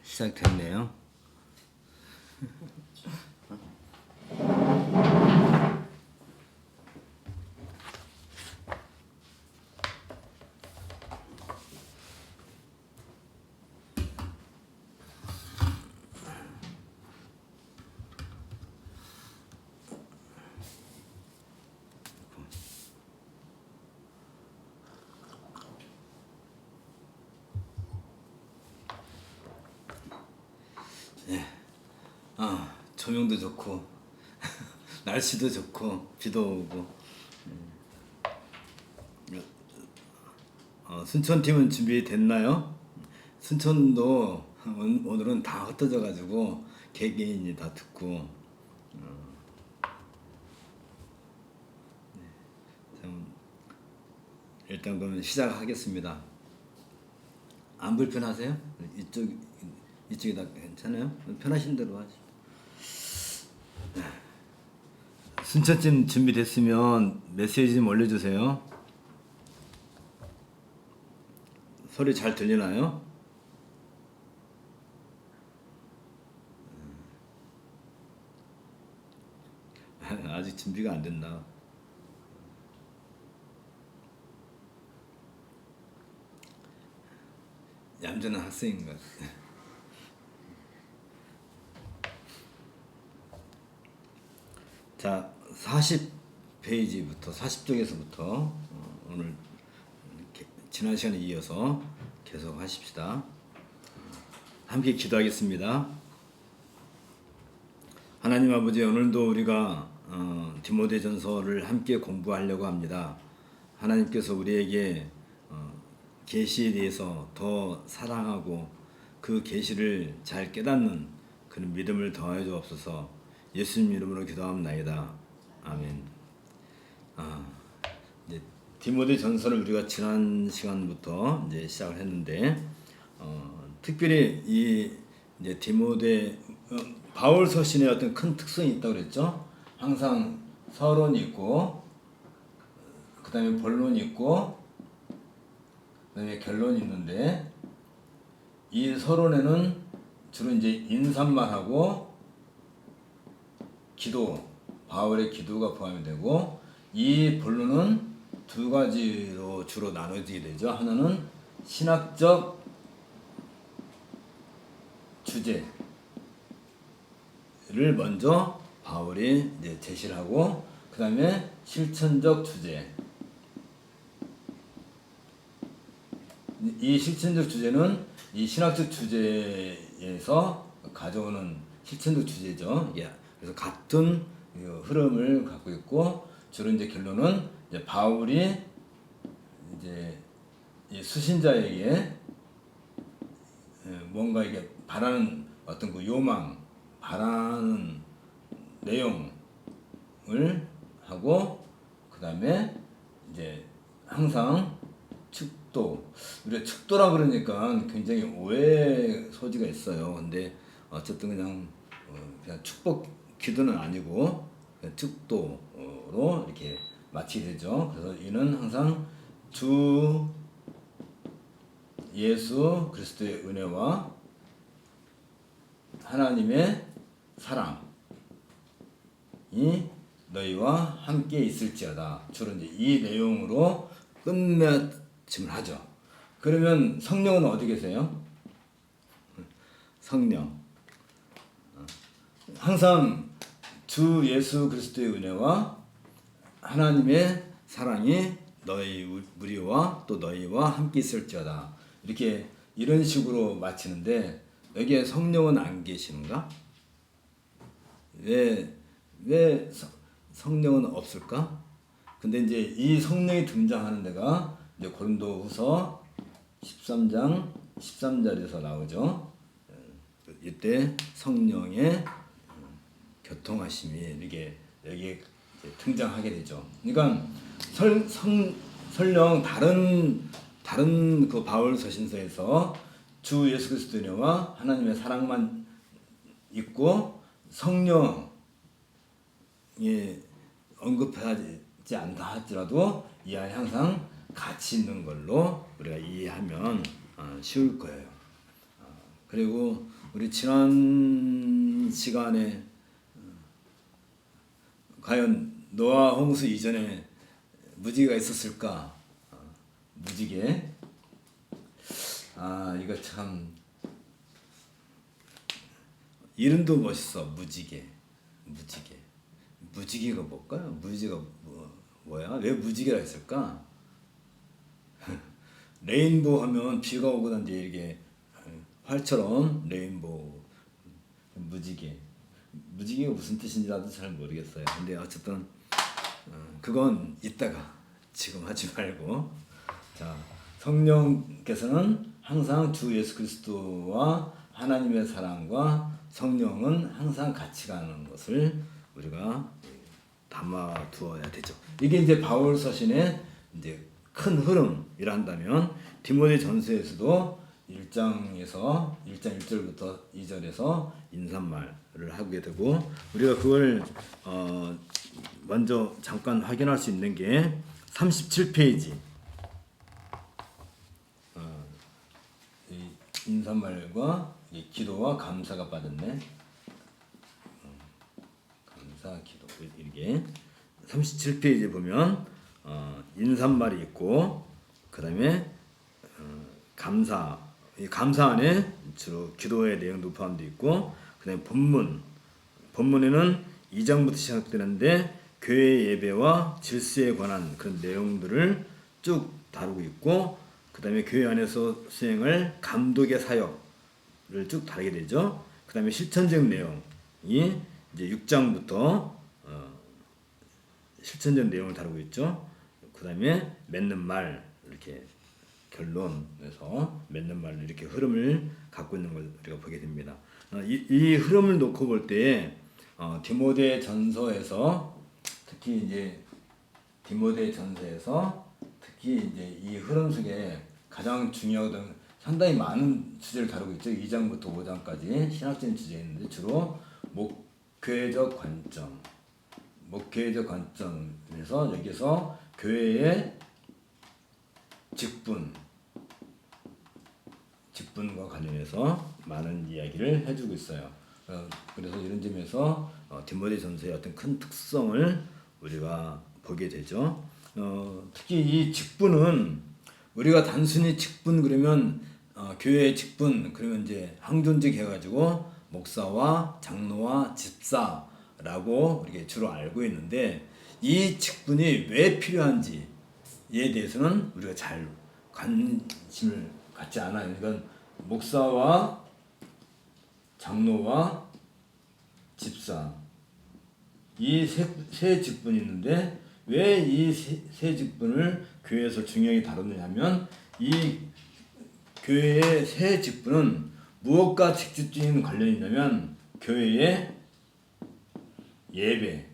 시작됐네요. 조명도 좋고 날씨도 좋고 비도 오고. 순천팀은 준비됐나요? 순천도 오늘은 다 흩어져 가지고 개개인이 다 듣고 참, 일단 그러면 시작하겠습니다. 안 불편하세요? 이쪽이 다 괜찮아요? 편하신 대로 하시죠. 순천팀 준비됐으면 메시지 좀 올려주세요. 소리 잘 들리나요? 아직 준비가 안 됐나? 얌전한 학생인 것 같아. 자, 40페이지부터 40쪽에서부터 오늘 지난 시간에 이어서 계속 하십시다. 함께 기도하겠습니다. 하나님 아버지, 오늘도 우리가 디모데전서를 함께 공부하려고 합니다. 하나님께서 우리에게 계시에 대해서 더 사랑하고 그 계시를 잘 깨닫는 그런 믿음을 더하여 주옵소서. 예수님 이름으로 기도합나이다. 아멘. 이제 디모데전서를 우리가 지난 시간부터 이제 시작을 했는데 특별히 이 이제 디모데 바울 서신의 어떤 큰 특성이 있다고 그랬죠. 항상 서론이 있고 그다음에 본론이 있고 그다음에 결론이 있는데 이 서론에는 주로 이제 인사만 하고 기도, 바울의 기도가 포함이 되고 이 본론은 두 가지로 주로 나눠지게 되죠. 하나는 신학적 주제를 먼저 바울이 이제 제시를 하고 그 다음에 실천적 주제. 이 실천적 주제는 이 신학적 주제에서 가져오는 실천적 주제죠. 그래서 같은 흐름을 갖고 있고 주로 이제 결론은 이제 바울이 이제 이 수신자에게 뭔가 이게 바라는 어떤 그 요망, 바라는 내용을 하고 그 다음에 이제 항상 축도, 우리가 축도라 그러니까 굉장히 오해 소지가 있어요. 근데 어쨌든 그냥 축복 기도는 아니고 축도로 이렇게 마치게 되죠. 그래서 이는 항상 주 예수 그리스도의 은혜와 하나님의 사랑이 너희와 함께 있을지어다. 주로 이제 이 내용으로 끝맺음을 하죠. 그러면 성령은 어디 계세요? 성령. 항상 주 예수 그리스도의 은혜와 하나님의 사랑이 너희 우리와 또 너희와 함께 있을지어다. 이렇게 이런 식으로 마치는데 여기에 성령은 안 계시는가? 왜 성령은 없을까? 근데 이제 이 성령이 등장하는 데가 이제 고린도후서 13장 13절에서 나오죠. 이때 성령의 교통하심이 이렇게 여기에 등장하게 되죠. 그러니까 설령 다른 그 바울 서신서에서 주 예수 그리스도의 은혜와 하나님의 사랑만 있고 성령이 언급하지 않다 하더라도 이 안에 항상 같이 있는 걸로 우리가 이해하면 쉬울 거예요. 그리고 우리 지난 시간에 과연 노아 홍수 이전에 무지개가 있었을까? 무지개. 이거 참 이름도 멋있어. 무지개. 무지개가 뭘까요? 무지개가 뭐야? 왜 무지개라 했을까? 레인보우 하면 비가 오고 난 뒤에 이렇게 활처럼 레인보우. 무지개가 무슨 뜻인지 나도 잘 모르겠어요. 근데 어쨌든 그건 이따가 지금 하지 말고, 자, 성령께서는 항상 주 예수 그리스도와 하나님의 사랑과 성령은 항상 같이 가는 것을 우리가 담아 두어야 되죠. 이게 이제 바울 서신의 이제 큰 흐름이라 한다면, 디모데 전서에서도 1장 1절부터 2절에서 인사말을 하게 되고, 우리가 그걸 먼저 잠깐 확인할 수 있는 게 37페이지 인사말과 기도와 감사가 빠졌네. 감사, 기도, 이게 37페이지에 보면 인사말이 있고, 그 다음에 감사 안에 주로 기도의 내용도 포함되어 있고, 그 다음에 본문에는 2장부터 시작되는데 교회 예배와 질서에 관한 그런 내용들을 쭉 다루고 있고, 그 다음에 교회 안에서 수행할 감독의 사역을 쭉 다루게 되죠. 그 다음에 실천적 내용이 이제 6장부터 실천적 내용을 다루고 있죠. 그 다음에 맺는 말, 이렇게 결론에서 맺는 말을 이렇게 흐름을 갖고 있는 걸 우리가 보게 됩니다. 이 흐름을 놓고 볼 때 디모데 전서에서 특히 이제 이 흐름 속에 가장 중요하던 상당히 많은 주제를 다루고 있죠. 2장부터 5장까지 신학적인 주제인데, 주로 목회적 관점에서 여기서 교회의 직분과 관련해서 많은 이야기를 해주고 있어요. 그래서 이런 점에서 디모데 전서의 어떤 큰 특성을 우리가 보게 되죠. 특히 이 직분은 우리가 단순히 직분 그러면 교회의 직분 그러면 이제 항존직 해가지고 목사와 장로와 집사라고 이렇게 주로 알고 있는데, 이 직분이 왜 필요한지에 대해서는 우리가 잘 관심을 갖지 않아요. 그러니까 목사와 장로와 집사, 이 세 직분이 있는데, 왜 이 세 직분을 교회에서 중요하게 다루느냐면, 이 교회의 세 직분은 무엇과 직접적인 관련이 있냐면 교회의 예배.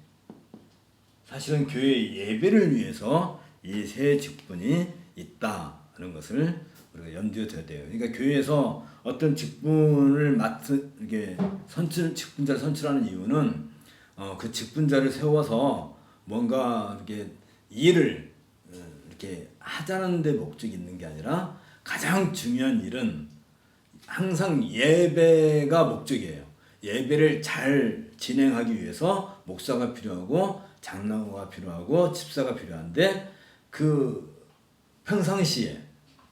사실은 교회의 예배를 위해서 이 세 직분이 있다는 것을 우리가 염두에 둬야 돼요. 그러니까 교회에서 어떤 직분을 이렇게 직분자를 선출하는 이유는 그 직분자를 세워서 뭔가 이렇게 일을 이렇게 하자는 데 목적이 있는 게 아니라, 가장 중요한 일은 항상 예배가 목적이에요. 예배를 잘 진행하기 위해서 목사가 필요하고 장로가 필요하고 집사가 필요한데, 그 평상시에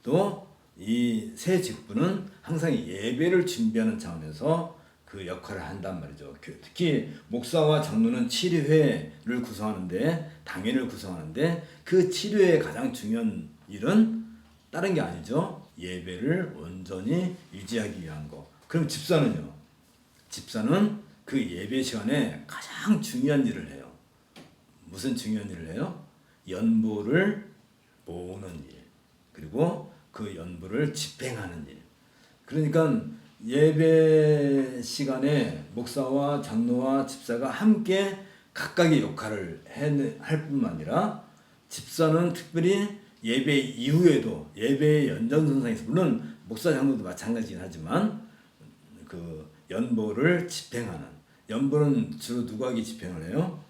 또 이 세 직분은 항상 예배를 준비하는 차원에서 그 역할을 한단 말이죠. 특히 목사와 장로는 7회를 구성하는데, 당회를 구성하는데, 그 7회의 가장 중요한 일은 다른 게 아니죠. 예배를 온전히 유지하기 위한 거. 그럼 집사는요? 집사는 그 예배 시간에 가장 중요한 일을 해요. 무슨 중요한 일을 해요? 연보를 모으는 일, 그리고 그 연보를 집행하는 일. 그러니까 예배 시간에 목사와 장로와 집사가 함께 각각의 역할을 할 뿐만 아니라, 집사는 특별히 예배 이후에도 예배의 연장선상에서, 물론 목사 장로도 마찬가지긴 하지만 그 연보를 집행하는, 연보는 주로 누구에게 집행을 해요?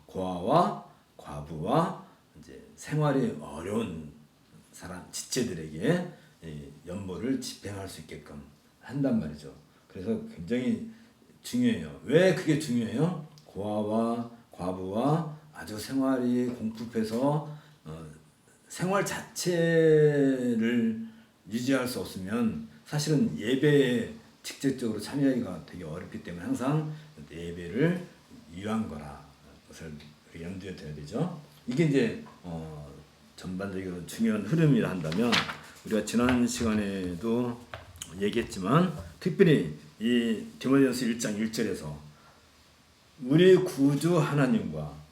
고아와 과부와 이제 생활이 어려운 사람, 지체들에게 연보를 집행할 수 있게끔 한단 말이죠. 그래서 굉장히 중요해요. 왜 그게 중요해요? 고아와 과부와 아주 생활이 공급해서 생활 자체를 유지할 수 없으면 사실은 예배에 직접적으로 참여하기가 되게 어렵기 때문에 항상 예배를 위한 거라 것을 염두에 둬야 되죠. 이게 이제 전반적으로 중요한 흐름이라 한다면 우리가 지난 시간에도 얘기했지만 특별히 이 디모데전서 1장 1절에서 우리 구주 하나님과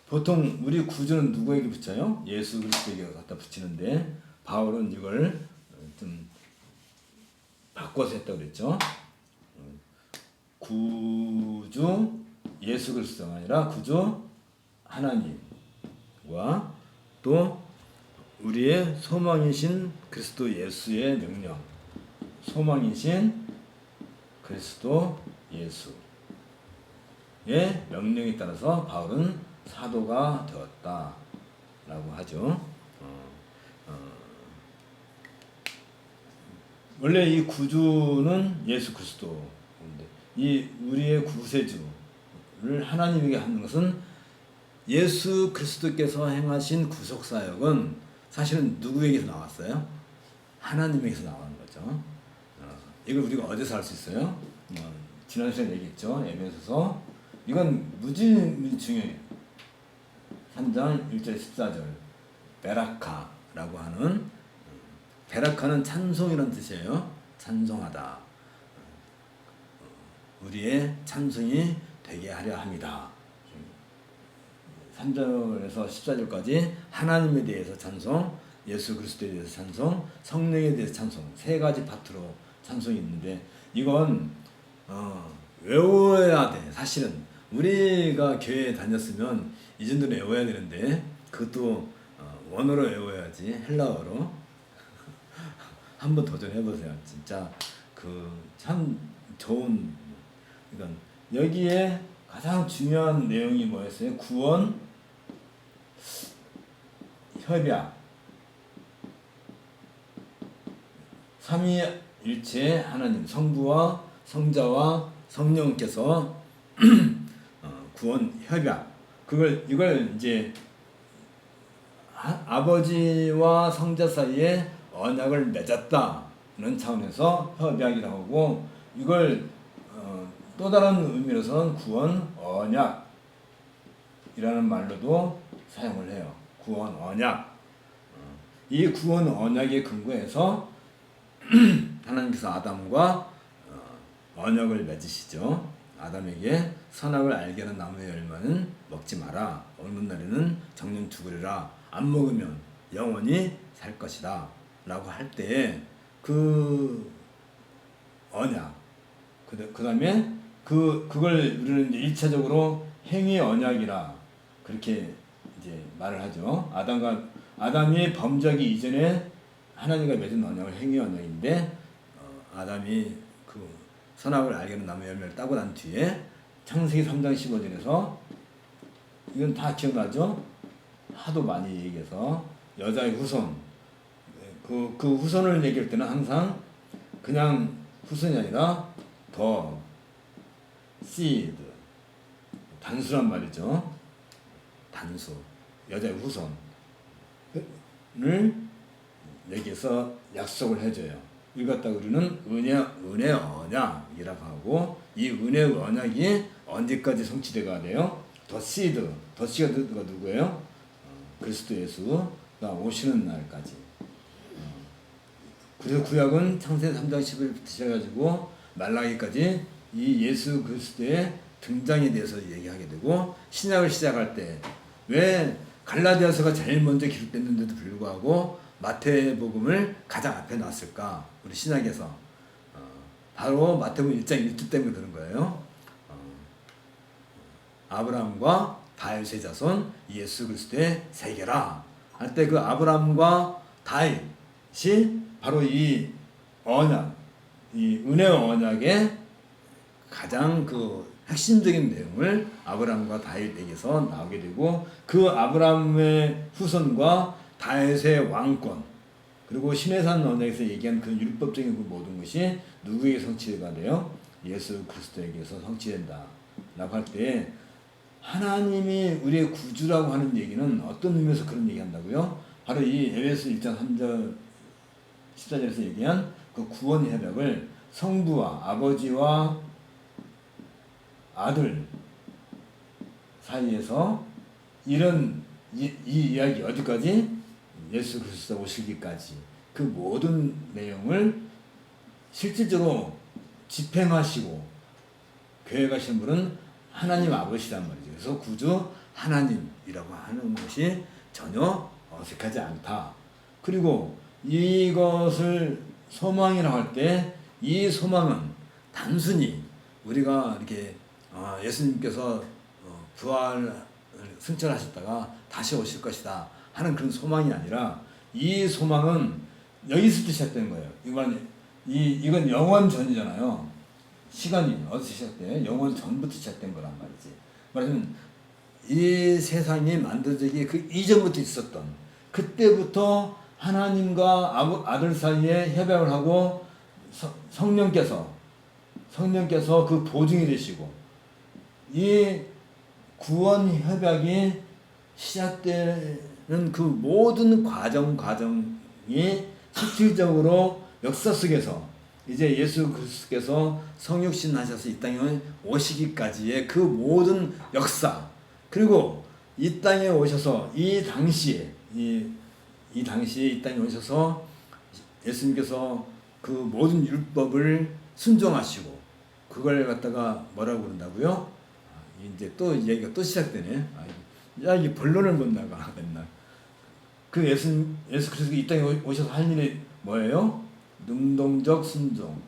보통 우리 구주는 누구에게 붙여요? 예수 그리스도에게 갖다 붙이는데 바울은 이걸 좀 바꿔서 했다고 그랬죠. 구주 예수 그리스도가 아니라 구주 하나님과 또 우리의 소망이신 그리스도 예수의 명령, 소망이신 그리스도 예수의 명령에 따라서 바울은 사도가 되었다라고 하죠. 원래 이 구주는 예수 그리스도인데 이 우리의 구세주를 하나님에게 하는 것은 예수 그리스도께서 행하신 구속 사역은 사실은 누구에게서 나왔어요? 하나님에게서 나오는 거죠. 이걸 우리가 어디서 알 수 있어요? 지난 시간에 얘기했죠. 에베소서 이건 무지 중요해요. 3장 1절 14절 베라카라고 하는 베라카는 찬송이라는 뜻이에요. 찬송하다. 우리의 찬송이 되게 하려 합니다. 3절에서 14절까지 하나님에 대해서 찬송, 예수 그리스도에 대해서 찬송, 성령에 대해서 찬송 세 가지 파트로 찬송이 있는데 이건 외워야 돼. 사실은 우리가 교회에 다녔으면 이 정도는 외워야 되는데 그것도 원어로 외워야지 헬라어로 한번 도전해보세요. 진짜 그 참 좋은 그러니까 여기에 가장 중요한 내용이 뭐였어요? 구원, 협약, 삼위일체 하나님 성부와 성자와 성령께서 구원 협약 이걸 이제 아버지와 성자 사이에 언약을 맺었다는 차원에서 협약이라고 하고 이걸 또 다른 의미로서는 구원 언약이라는 말로도 사용을 해요. 구원 언약. 이 구원 언약에 근거해서 하나님께서 아담과 언약을 맺으시죠. 아담에게 선악을 알게 하는 나무의 열매는 먹지 마라. 어느 날에는 정령 죽으리라. 안 먹으면 영원히 살 것이다. 라고 할 때 그 언약 그 다음에 그걸 우리는 이제 1차적으로 행위 언약이라 그렇게 이제 말을 하죠. 아담이 범죄하기 이전에 하나님과 맺은 언약을 행위 언약인데 아담이 그 선악을 알게 하는 나무의 열매를 따고 난 뒤에 창세기 3장 15절에서 이건 다 기억나죠? 하도 많이 얘기해서 여자의 후손 그 후손을 얘기할 때는 항상 그냥 후손이 아니라 더 seed 단수란 말이죠. 단수 여자의 후손을 여기서 약속을 해줘요. 이걸 갖다 우리는 은혜 언약이라고 하고 이 은혜 언약이 언제까지 성취돼가 돼요? 더 seed 더 seed가 누구예요? 그리스도 예수가 오시는 날까지. 그래서 구약은 창세기 3장 10절부터 시작해가지고 말라기까지 이 예수 그리스도의 등장에 대해서 얘기하게 되고 신약을 시작할 때 왜 갈라디아서가 제일 먼저 기록됐는데도 불구하고 마태복음을 가장 앞에 놨을까? 우리 신약에서 바로 마태복음 1장 1절 때문에 그런 거예요. 아브라함과 다윗의 자손 예수 그리스도의 세계라 할 때 그 아브라함과 다윗이 바로 이 언약, 이 은혜 언약의 가장 그 핵심적인 내용을 아브라함과 다윗에게서 나오게 되고 그 아브라함의 후손과 다윗의 왕권 그리고 시내산 언약에서 얘기한 그 율법적인 그 모든 것이 누구에게 성취가 돼요? 예수 그리스도에게서 성취된다 라고 할 때 하나님이 우리의 구주라고 하는 얘기는 어떤 의미에서 그런 얘기한다고요? 바로 이 에베소 1장 3절 14절에서 얘기한 그 구원 협약을 성부와 아버지와 아들 사이에서 이런 이 이야기 어디까지? 예수 그리스도 오시기까지 그 모든 내용을 실질적으로 집행하시고 교회 가신 분은 하나님 아버지란 말이죠. 그래서 구주 하나님이라고 하는 것이 전혀 어색하지 않다. 그리고 이것을 소망이라고 할 때 이 소망은 단순히 우리가 이렇게 예수님께서 부활을 승천하셨다가 다시 오실 것이다 하는 그런 소망이 아니라 이 소망은 여기서부터 시작된 거예요. 이건 영원 전이잖아요. 시간이 어디서 시작돼? 영원 전부터 시작된 거란 말이지. 말하자면 이 세상이 만들어지기 그 이전부터 있었던 그때부터 하나님과 아들 사이에 협약을 하고 성령께서 그 보증이 되시고 이 구원 협약이 시작되는 그 모든 과정이 실질적으로 역사 속에서 이제 예수 그리스도께서 성육신 하셔서 이 땅에 오시기까지의 그 모든 역사 그리고 이 땅에 오셔서 이 당시에 이 땅에 오셔서 예수님께서 그 모든 율법을 순종하시고 그걸 갖다가 뭐라고 그런다고요? 이제 또 이야기가 또 시작되네. 야, 이 본론을 못 나가 맨날. 그 예수 그리스도 이 땅에 오셔서 할 일이 뭐예요? 능동적 순종.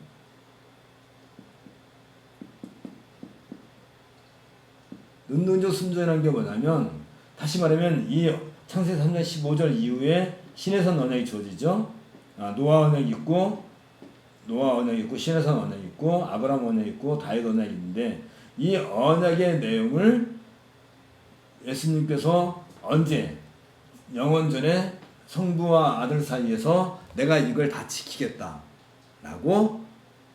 능동적 순종이라는 게 뭐냐면 다시 말하면 이 창세기 3장 15절 이후에 시내산 언약이 주어지죠. 노아 언약이 있고 시내산 언약이 있고 아브라함 언약이 있고 다윗 언약이 있는데 이 언약의 내용을 예수님께서 언제 영원전에 성부와 아들 사이에서 내가 이걸 다 지키겠다라고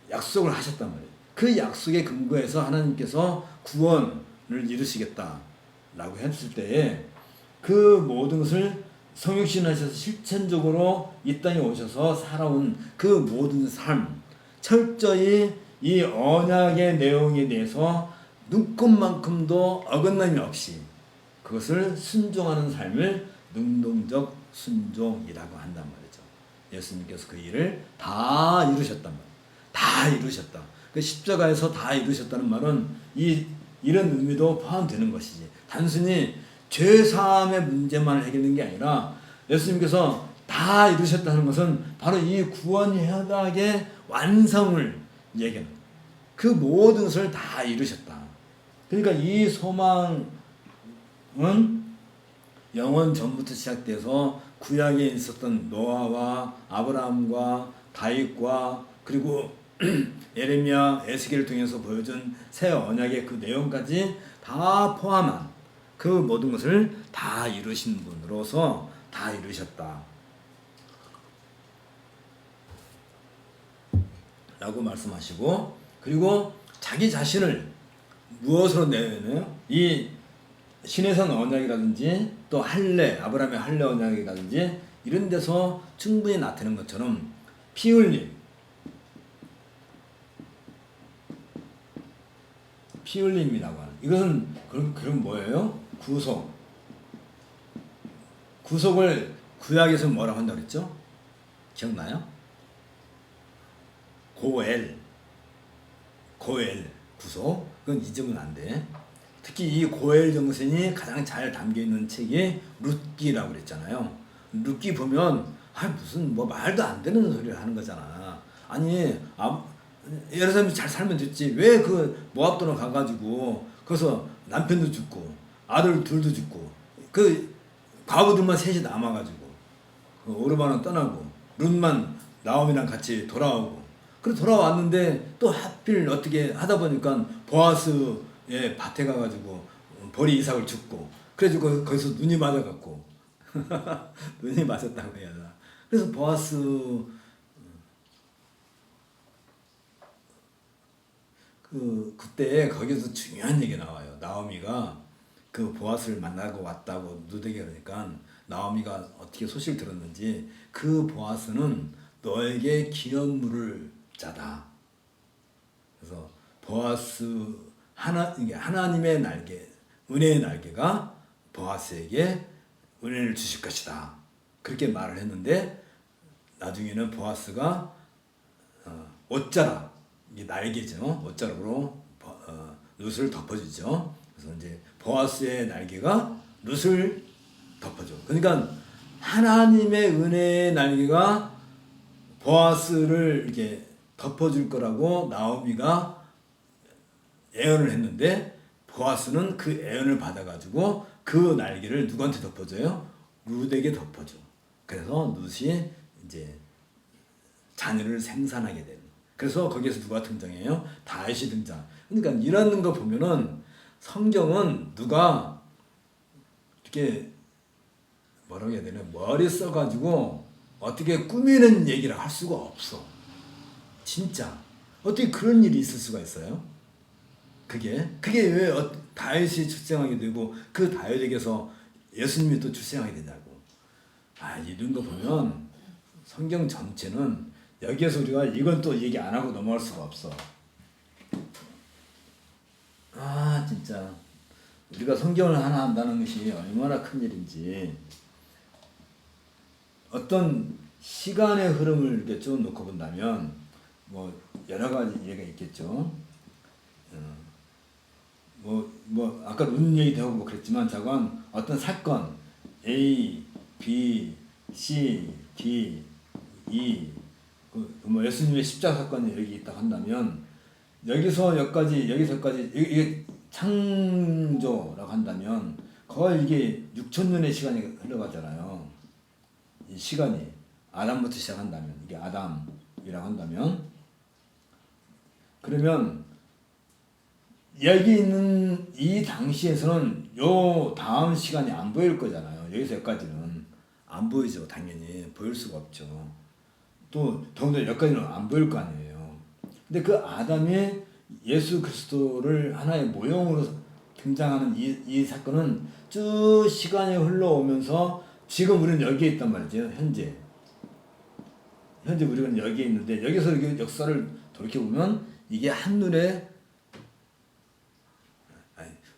약속을 하셨단 말이에요. 그 약속에 근거해서 하나님께서 구원을 이루시겠다라고 했을 때에 그 모든 것을 성육신하셔서 실천적으로 이 땅에 오셔서 살아온 그 모든 삶 철저히 이 언약의 내용에 대해서 눈꼽만큼도 어긋남이 없이 그것을 순종하는 삶을 능동적 순종이라고 한단 말이죠. 예수님께서 그 일을 다 이루셨단 말이에요. 다 이루셨다. 그 십자가에서 다 이루셨다는 말은 이런 의미도 포함되는 것이지. 단순히 죄사함의 문제만 해결된 게 아니라 예수님께서 다 이루셨다는 것은 바로 이 구원 협약의 완성을 얘기하는 그 모든 것을 다 이루셨다. 그러니까 이 소망은 영원 전부터 시작돼서 구약에 있었던 노아와 아브라함과 다윗과 그리고 예레미야, 에스겔을 통해서 보여준 새 언약의 그 내용까지 다 포함한 그 모든 것을 다 이루신 분으로서 다 이루셨다 라고 말씀하시고 그리고 자기 자신을 무엇으로 내놓나요? 이 시내산 언약이라든지 또 아브라함의 할례 언약이라든지 이런 데서 충분히 나타낸 것처럼 피 흘림이라고 하는 이것은 그럼 뭐예요? 구속을 구약에서 뭐라고 한다고 그랬죠? 기억나요? 고엘 구속 그건 잊으면 안 돼. 특히 이 고엘 정신이 가장 잘 담겨 있는 책이 룻기라고 그랬잖아요. 룻기 보면 무슨 뭐 말도 안 되는 소리를 하는 거잖아. 아니 예루살렘이 잘 살면 됐지. 왜 그 모압도로 가가지고 거기서 남편도 죽고 아들 둘도 죽고 그 과부들만 셋이 남아가지고 오르바는 떠나고 룻만 나옴이랑 같이 돌아오고 그래 돌아왔는데 또 하필 어떻게 하다 보니까 보아스의 밭에 가가지고 보리 이삭을 줍고 그래가지고 거기서 눈이 맞아갖고 눈이 맞았다고 해야 하나 그래서 보아스 그때 거기서 중요한 얘기 나와요. 나오미가 그 보아스를 만나고 왔다고 누드게 그러니까 나오미가 어떻게 소식을 들었는지 그 보아스는 너에게 기념물을 자다. 그래서 보아스 이게 하나님의 날개, 은혜의 날개가 보아스에게 은혜를 주실 것이다. 그렇게 말을 했는데 나중에는 보아스가 옷자락, 이게 날개죠. 옷자락으로 룻을 덮어주죠. 그래서 이제 보아스의 날개가 룻을 덮어줘. 그러니까 하나님의 은혜의 날개가 보아스를 이렇게 덮어줄 거라고 나오미가 예언을 했는데 보아스는 그 예언을 받아가지고 그 날개를 누구한테 덮어줘요? 룻에게 덮어줘. 그래서 룻이 이제 자녀를 생산하게 되는. 그래서 거기에서 누가 등장해요? 다윗이 등장. 그러니까 이런 거 보면은 성경은 누가 이렇게 뭐라고 해야 되나 머리 써가지고 어떻게 꾸미는 얘기를 할 수가 없어. 진짜 어떻게 그런 일이 있을 수가 있어요? 그게 왜 다윗이 출생하게 되고 그 다윗에게서 예수님이 또 출생하게 되냐고. 이런 거 보면 성경 전체는 여기에서 우리가 이건 또 얘기 안 하고 넘어갈 수가 없어. 진짜 우리가 성경을 하나 한다는 것이 얼마나 큰 일인지. 어떤 시간의 흐름을 이렇게 쭉 놓고 본다면 뭐 여러 가지 예가 있겠죠. 아까 룬 얘기도 하고 그랬지만 저건 어떤 사건 A, B, C, D, E 예수님의 십자가 사건이 여기 있다 한다면 여기서 여기까지 이게 창조라고 한다면 거의 이게 6,000년의 시간이 흘러가잖아요. 이 시간이 아담부터 시작한다면 이게 아담이라고 한다면 그러면 여기 있는 이 당시에서는 요 다음 시간이 안 보일 거잖아요. 여기서 여기까지는 안 보이죠. 당연히 보일 수가 없죠. 또 더군다나 여기까지는 안 보일 거 아니에요. 근데 그 아담이 예수 그리스도를 하나의 모형으로 등장하는 이 사건은 쭉 시간이 흘러오면서 지금 우리는 여기에 있단 말이죠. 현재 우리는 여기에 있는데 여기서 이렇게 역사를 돌이켜보면 이게 한눈에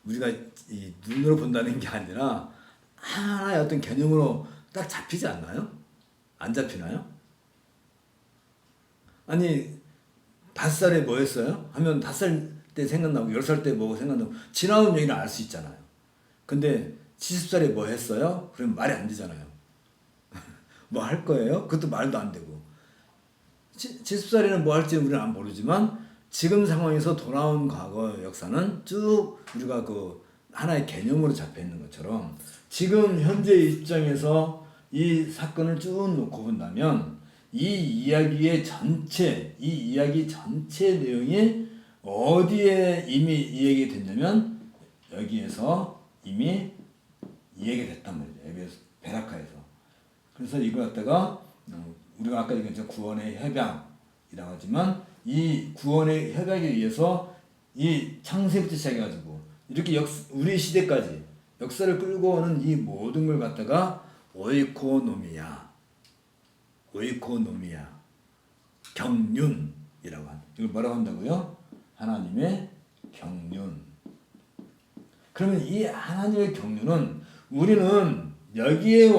우리가 이 눈으로 본다는 게 아니라 하나의 어떤 개념으로 딱 잡히지 않나요? 안 잡히나요? 아니 5살에 뭐 했어요? 하면 5살 때 생각나고 10살 때 뭐 생각나고 지나온 얘기는 알 수 있잖아요. 근데 70살에 뭐 했어요? 그러면 말이 안 되잖아요. 뭐 할 거예요? 그것도 말도 안 되고 70살에는 뭐 할지 우리는 안 모르지만 지금 상황에서 돌아온 과거 역사는 쭉 우리가 그 하나의 개념으로 잡혀 있는 것처럼 지금 현재 입장에서 이 사건을 쭉 놓고 본다면 이 이야기 전체 내용이 어디에 이미 이야기 됐냐면 여기에서 이미 이야기가 됐단 말이에요. 베라카에서. 그래서 이걸 갖다가 우리가 아까 얘기했죠. 구원의 협약이라고 하지만 이 구원의 협약에 의해서 이 창세부터 시작해가지고 이렇게 우리 시대까지 역사를 끌고 오는 이 모든 걸 갖다가 오이코노미아 경륜이라고 한다. 이걸 뭐라고 한다고요? 하나님의 경륜. 그러면 이 하나님의 경륜은 우리는 여기에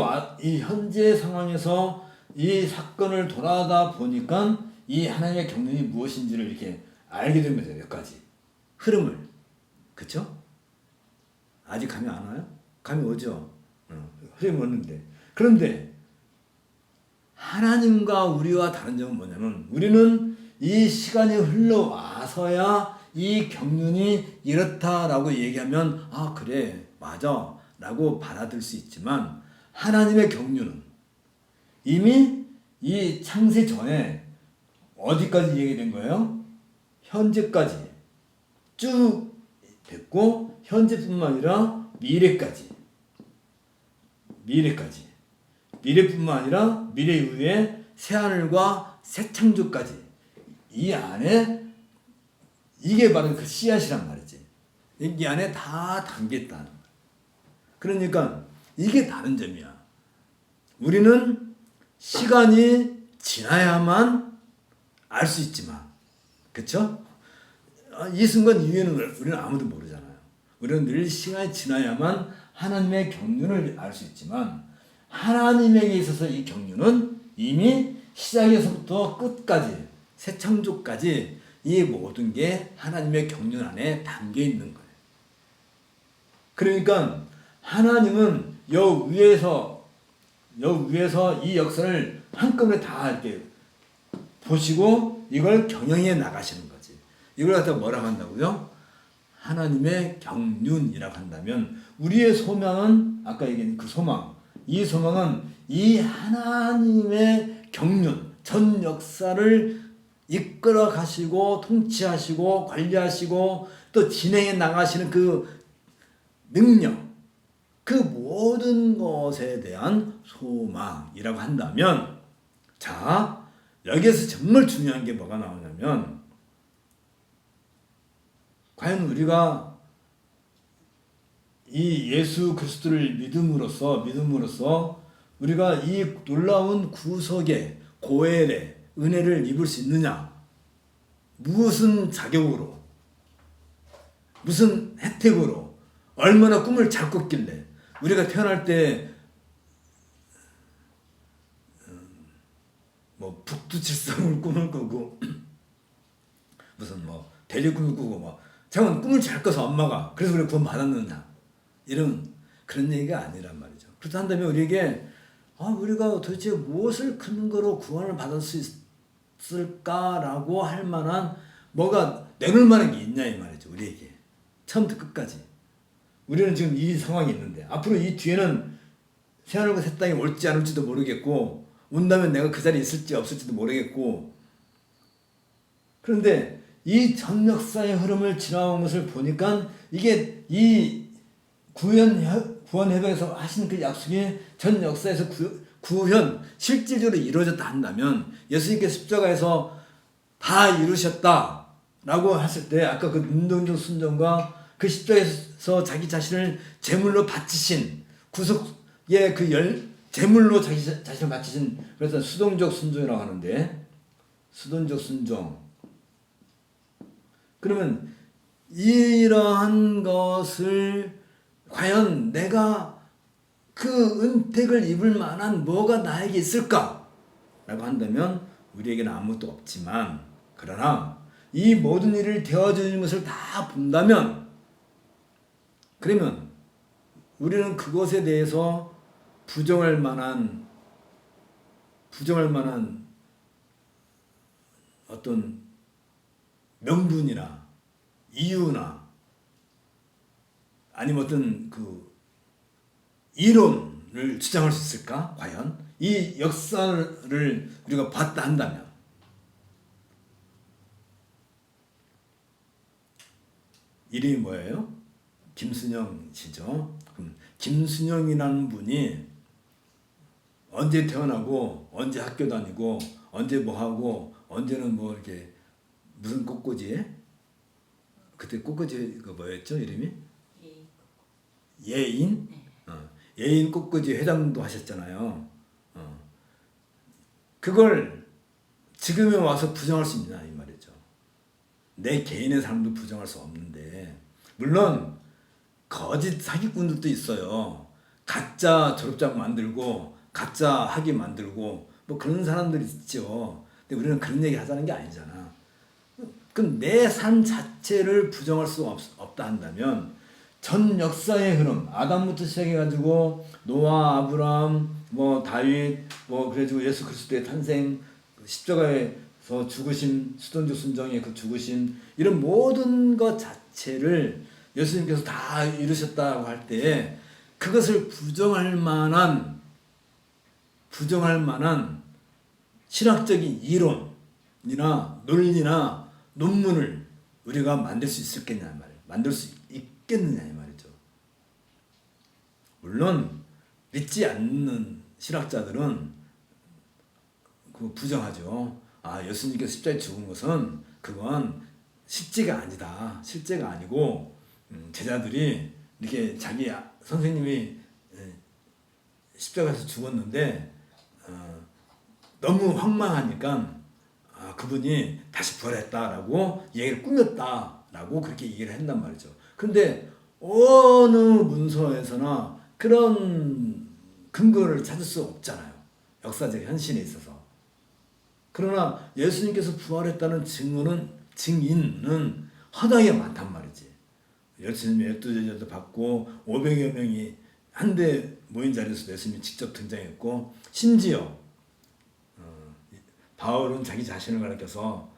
이 현재 상황에서 이 사건을 돌아다 보니까 이 하나님의 경륜이 무엇인지를 이렇게 알게 된 거죠. 여기까지 흐름을. 그쵸? 아직 감이 안 와요? 감이 오죠? 흐름이 오는데. 그런데 하나님과 우리와 다른 점은 뭐냐면 우리는 이 시간이 흘러와서야 이 경륜이 이렇다라고 얘기하면 그래 맞아 라고 받아들일 수 있지만 하나님의 경륜은 이미 이 창세 전에 어디까지 얘기된 거예요? 현재까지 쭉 됐고 현재뿐만 아니라 미래까지 미래뿐만 아니라 미래 이후에 새하늘과 새 창조까지 이 안에 이게 바로 그 씨앗이란 말이지. 이 안에 다 담겨있다는 거야. 그러니까 이게 다른 점이야. 우리는 시간이 지나야만 알 수 있지만, 그쵸? 이 순간 이후에는 우리는 아무도 모르잖아요. 우리는 늘 시간이 지나야만 하나님의 경륜을 알 수 있지만, 하나님에게 있어서 이 경륜은 이미 시작에서부터 끝까지, 새 창조까지 이 모든 게 하나님의 경륜 안에 담겨 있는 거예요. 그러니까 하나님은 여 위에서 이 역사를 한꺼번에 다 이렇게 보시고 이걸 경영해 나가시는 거지. 이걸 갖다 뭐라고 한다고요? 하나님의 경륜이라고 한다면 우리의 소망은 아까 얘기한 그 소망, 이 소망은 이 하나님의 경륜, 전 역사를 이끌어 가시고 통치하시고 관리하시고 또 진행해 나가시는 그 능력, 그 모든 것에 대한 소망이라고 한다면, 자, 여기에서 정말 중요한 게 뭐가 나오냐면, 과연 우리가 이 예수 그리스도를 믿음으로써 우리가 이 놀라운 구속의 고엘의 은혜를 입을 수 있느냐? 무슨 자격으로? 무슨 혜택으로? 얼마나 꿈을 잘 꿨길래? 우리가 태어날 때 뭐 북두칠성을 꿈을 꾸고 무슨 뭐 대리 꿈을 꾸고 뭐 자꾸 꿈을 잘 꿔서 엄마가 그래서 우리가 구원 받았느냐 이런 그런 얘기가 아니란 말이죠. 그렇다 한다면 우리에게 우리가 도대체 무엇을 근거로 구원을 받을 수 있을까라고 할 만한 뭐가 내놓을 만한 게 있냐 이 말이죠. 우리에게 처음부터 끝까지 우리는 지금 이 상황이 있는데 앞으로 이 뒤에는 새하늘과 새 땅이 올지 안 올지도 모르겠고 온다면 내가 그 자리에 있을지 없을지도 모르겠고 그런데 이 전 역사의 흐름을 지나온 것을 보니까 이게 이 구원협약에서 하신 그 약속이 전 역사에서 구현 실질적으로 이루어졌다 한다면 예수님께서 십자가에서 다 이루셨다라고 했을 때 아까 그 능동적 순종과 그 십자가에서 자기 자신을 제물로 바치신 구속의 그 제물로 자기 자신을 바치신 그래서 수동적 순종이라고 하는데 수동적 순종 그러면 이러한 것을 과연 내가 그 은택을 입을 만한 뭐가 나에게 있을까? 라고 한다면 우리에게는 아무것도 없지만 그러나 이 모든 일을 되어주는 것을 다 본다면 그러면 우리는 그것에 대해서 부정할 만한 어떤 명분이나 이유나 아니면 어떤 그 이론을 주장할 수 있을까? 과연 이 역사를 우리가 봤다 한다면 이름이 뭐예요? 김순영 씨죠. 그럼 김순영이라는 분이 언제 태어나고 언제 학교 다니고 언제 뭐 하고 언제는 뭐 이렇게 무슨 꽃꽂이 그때 꽃꽂이가 뭐였죠 이름이? 예인? 예인 꽃꽂이 회장도 하셨잖아요. 그걸 지금에 와서 부정할 수 있냐 이 말이죠. 내 개인의 삶도 부정할 수 없는데 물론 거짓 사기꾼들도 있어요. 가짜 졸업장 만들고 가짜 학위 만들고 뭐 그런 사람들이 있죠. 근데 우리는 그런 얘기 하자는 게 아니잖아. 그럼 내 삶 자체를 부정할 수 없다 한다면 전 역사의 흐름 아담부터 시작해가지고 노아, 아브람, 뭐 다윗, 뭐 그래가지고 예수 그리스도의 탄생, 십자가에서 죽으심, 수동적 순종의 그 죽으심 이런 모든 것 자체를 예수님께서 다 이루셨다고 할 때 그것을 부정할 만한 신학적인 이론이나 논리나 논문을 우리가 만들 수 있었겠냐 말이에요. 만들 수 있겠느냐 이 말이죠. 물론 믿지 않는 신학자들은 그 부정하죠. 예수님께서 십자가에 죽은 것은 그건 실제가 아니다. 실제가 아니고 제자들이 이렇게 자기 선생님이 십자가에서 죽었는데 너무 황망하니까 그분이 다시 부활했다라고 얘기를 꾸몄다라고 그렇게 얘기를 한단 말이죠. 그런데 어느 문서에서나 그런 근거를 찾을 수 없잖아요. 역사적 현실에 있어서. 그러나 예수님께서 부활했다는 증인은 허다하게 많단 말이지. 예수님의 12제자도 받고 500여 명이 한데 모인 자리에서 예수님이 직접 등장했고, 심지어 바울은 자기 자신을 가리켜서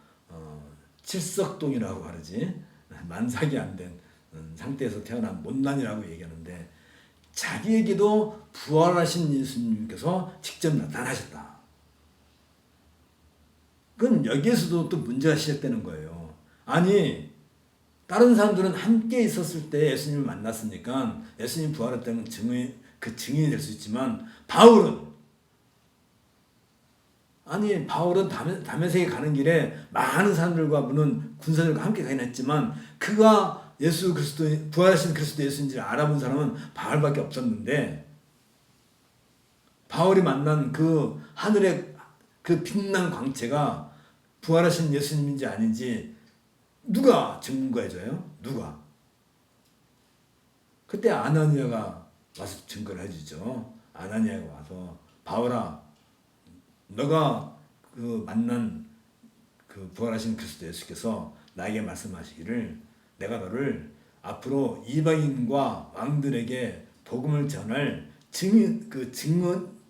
칠석동이라고 하지, 만삭이 안 된 상태에서 태어난 못난이라고 얘기하는데, 자기에게도 부활하신 예수님께서 직접 나타나셨다. 그건 여기에서도 또 문제가 시작되는 거예요. 아니, 다른 사람들은 함께 있었을 때 예수님을 만났으니까 예수님 부활했다는 증인이 될 수 있지만, 바울은 다메섹에 가는 길에 많은 사람들과 물론 군사들과 함께 가긴 했지만, 그가 예수 그리스도, 부활하신 그리스도 예수인지를 알아본 사람은 바울밖에 없었는데, 바울이 만난 그 하늘의 그 빛난 광채가 부활하신 예수님인지 아닌지 누가 증거해줘요? 누가? 그때 아나니아가 와서 증거를 해주죠. 아나니아가 와서, 바울아, 너가 그 만난 그 부활하신 그리스도 예수께서 나에게 말씀하시기를, 내가 너를 앞으로 이방인과 왕들에게 복음을 전할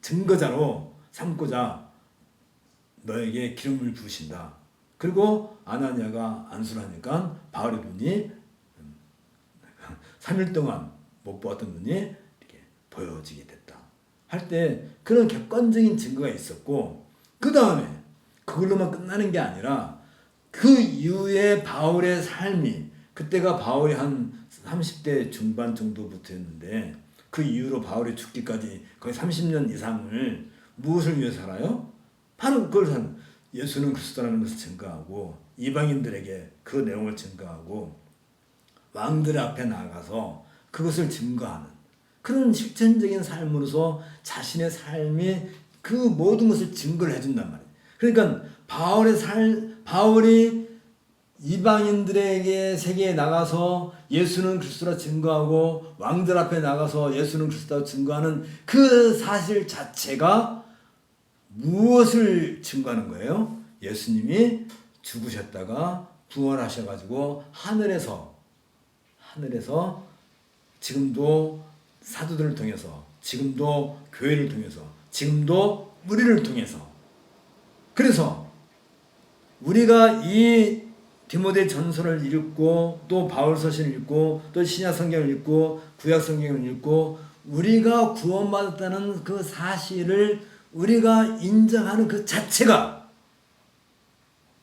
증거자로 삼고자 너에게 기름을 부으신다. 그리고 아나니아가 안수를 하니까 바울의 눈이 3일 동안 못 보았던 눈이 이렇게 보여지게 됐다. 할 때 그런 객관적인 증거가 있었고, 그 다음에 그걸로만 끝나는 게 아니라 그 이후에 바울의 삶이, 그때가 바울이 한 30대 중반 정도부터였는데, 그 이후로 바울이 죽기까지 거의 30년 이상을 무엇을 위해 살아요? 바로 그걸 예수는 그리스도라는 것을 증거하고, 이방인들에게 그 내용을 증거하고, 왕들 앞에 나가서 그것을 증거하는 그런 실천적인 삶으로서 자신의 삶이 그 모든 것을 증거를 해준단 말이에요. 그러니까 바울이 이방인들에게 세계에 나가서 예수는 그리스도라 증거하고, 왕들 앞에 나가서 예수는 그리스도라 증거하는 그 사실 자체가 무엇을 증거하는 거예요? 예수님이 죽으셨다가 부활하셔가지고 하늘에서 지금도 사도들을 통해서, 지금도 교회를 통해서, 지금도 우리를 통해서, 그래서 우리가 이 디모데 전서를 읽고, 또 바울 서신을 읽고, 또 신약 성경을 읽고, 구약 성경을 읽고, 우리가 구원받았다는 그 사실을 우리가 인정하는 그 자체가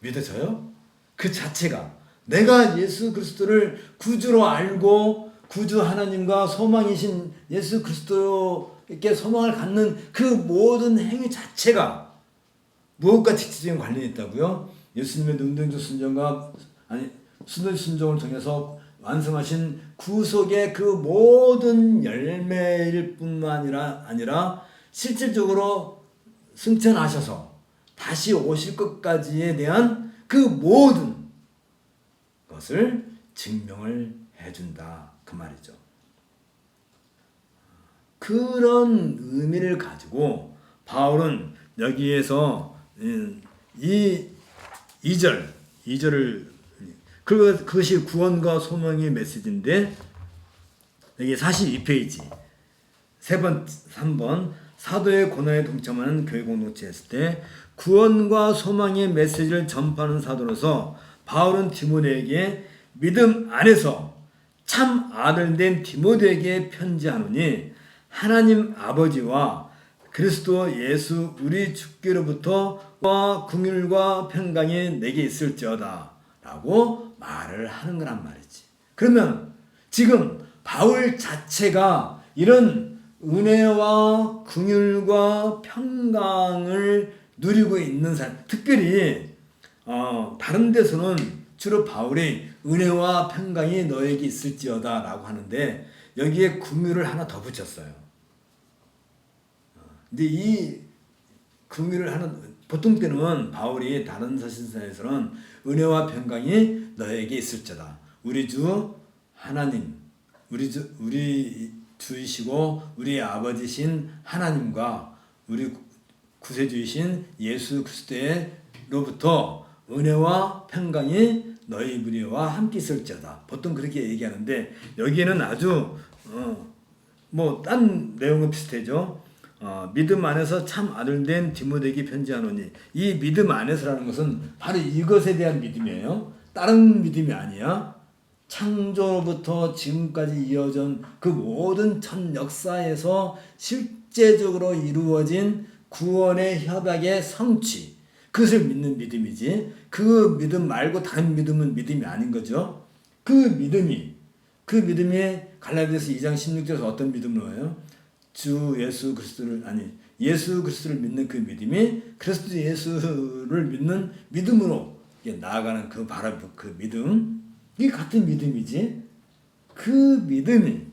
믿어져요? 그 자체가 내가 예수 그리스도를 구주로 알고, 구주 하나님과 소망이신 예수 그리스도께 소망을 갖는 그 모든 행위 자체가 무엇과 직접적인 관련이 있다고요? 예수님의 능동적 순종을 통해서 완성하신 구속의 그 모든 열매일 뿐만 아니라 실질적으로 승천하셔서 다시 오실 것까지에 대한 그 모든 것을 증명을 해준다, 그 말이죠. 그런 의미를 가지고 바울은 여기에서 이 2절을, 그것이 구원과 소망의 메시지인데, 여기 42페이지 3번 사도의 고난에 동참하는 교회 공동체 했을 때, 구원과 소망의 메시지를 전파하는 사도로서 바울은 디모데에게 믿음 안에서 참 아들 된 디모데에게 편지하노니, 하나님 아버지와 그리스도 예수 우리 주께로부터 긍휼과 평강이 내게 있을지어다 라고 말을 하는 거란 말이지. 그러면 지금 바울 자체가 이런 은혜와 긍휼과 평강을 누리고 있는 사람, 특별히 다른 데서는 주로 바울이 은혜와 평강이 너에게 있을지어다 라고 하는데 여기에 긍휼을 하나 더 붙였어요. 근데 이 긍휼을 하는, 보통 때는 바울이 다른 서신서에서는 은혜와 평강이 너에게 있을지어다. 우리 주 하나님, 우리 주이시고 우리 아버지신 하나님과 우리 구세주이신 예수 그리스도로부터 은혜와 평강이 너희 무리와 함께 있을지어다. 보통 그렇게 얘기하는데 여기에는 아주 딴 내용은 비슷하죠. 믿음 안에서 참 아들 된 디모데에게 편지하노니, 이 믿음 안에서라는 것은 바로 이것에 대한 믿음이에요. 다른 믿음이 아니야. 창조로부터 지금까지 이어진 그 모든 전 역사에서 실제적으로 이루어진 구원의 협약의 성취, 그것을 믿는 믿음이지, 그 믿음 말고 다른 믿음은 믿음이 아닌 거죠. 그 믿음이 갈라디아서 2장 16절에서 어떤 믿음으로요? 주 예수 그리스도를, 예수 그리스도를 믿는 그 믿음이 그리스도 예수를 믿는 믿음으로 나아가는 그 바로 그 믿음, 이게 같은 믿음이지. 그 믿음이,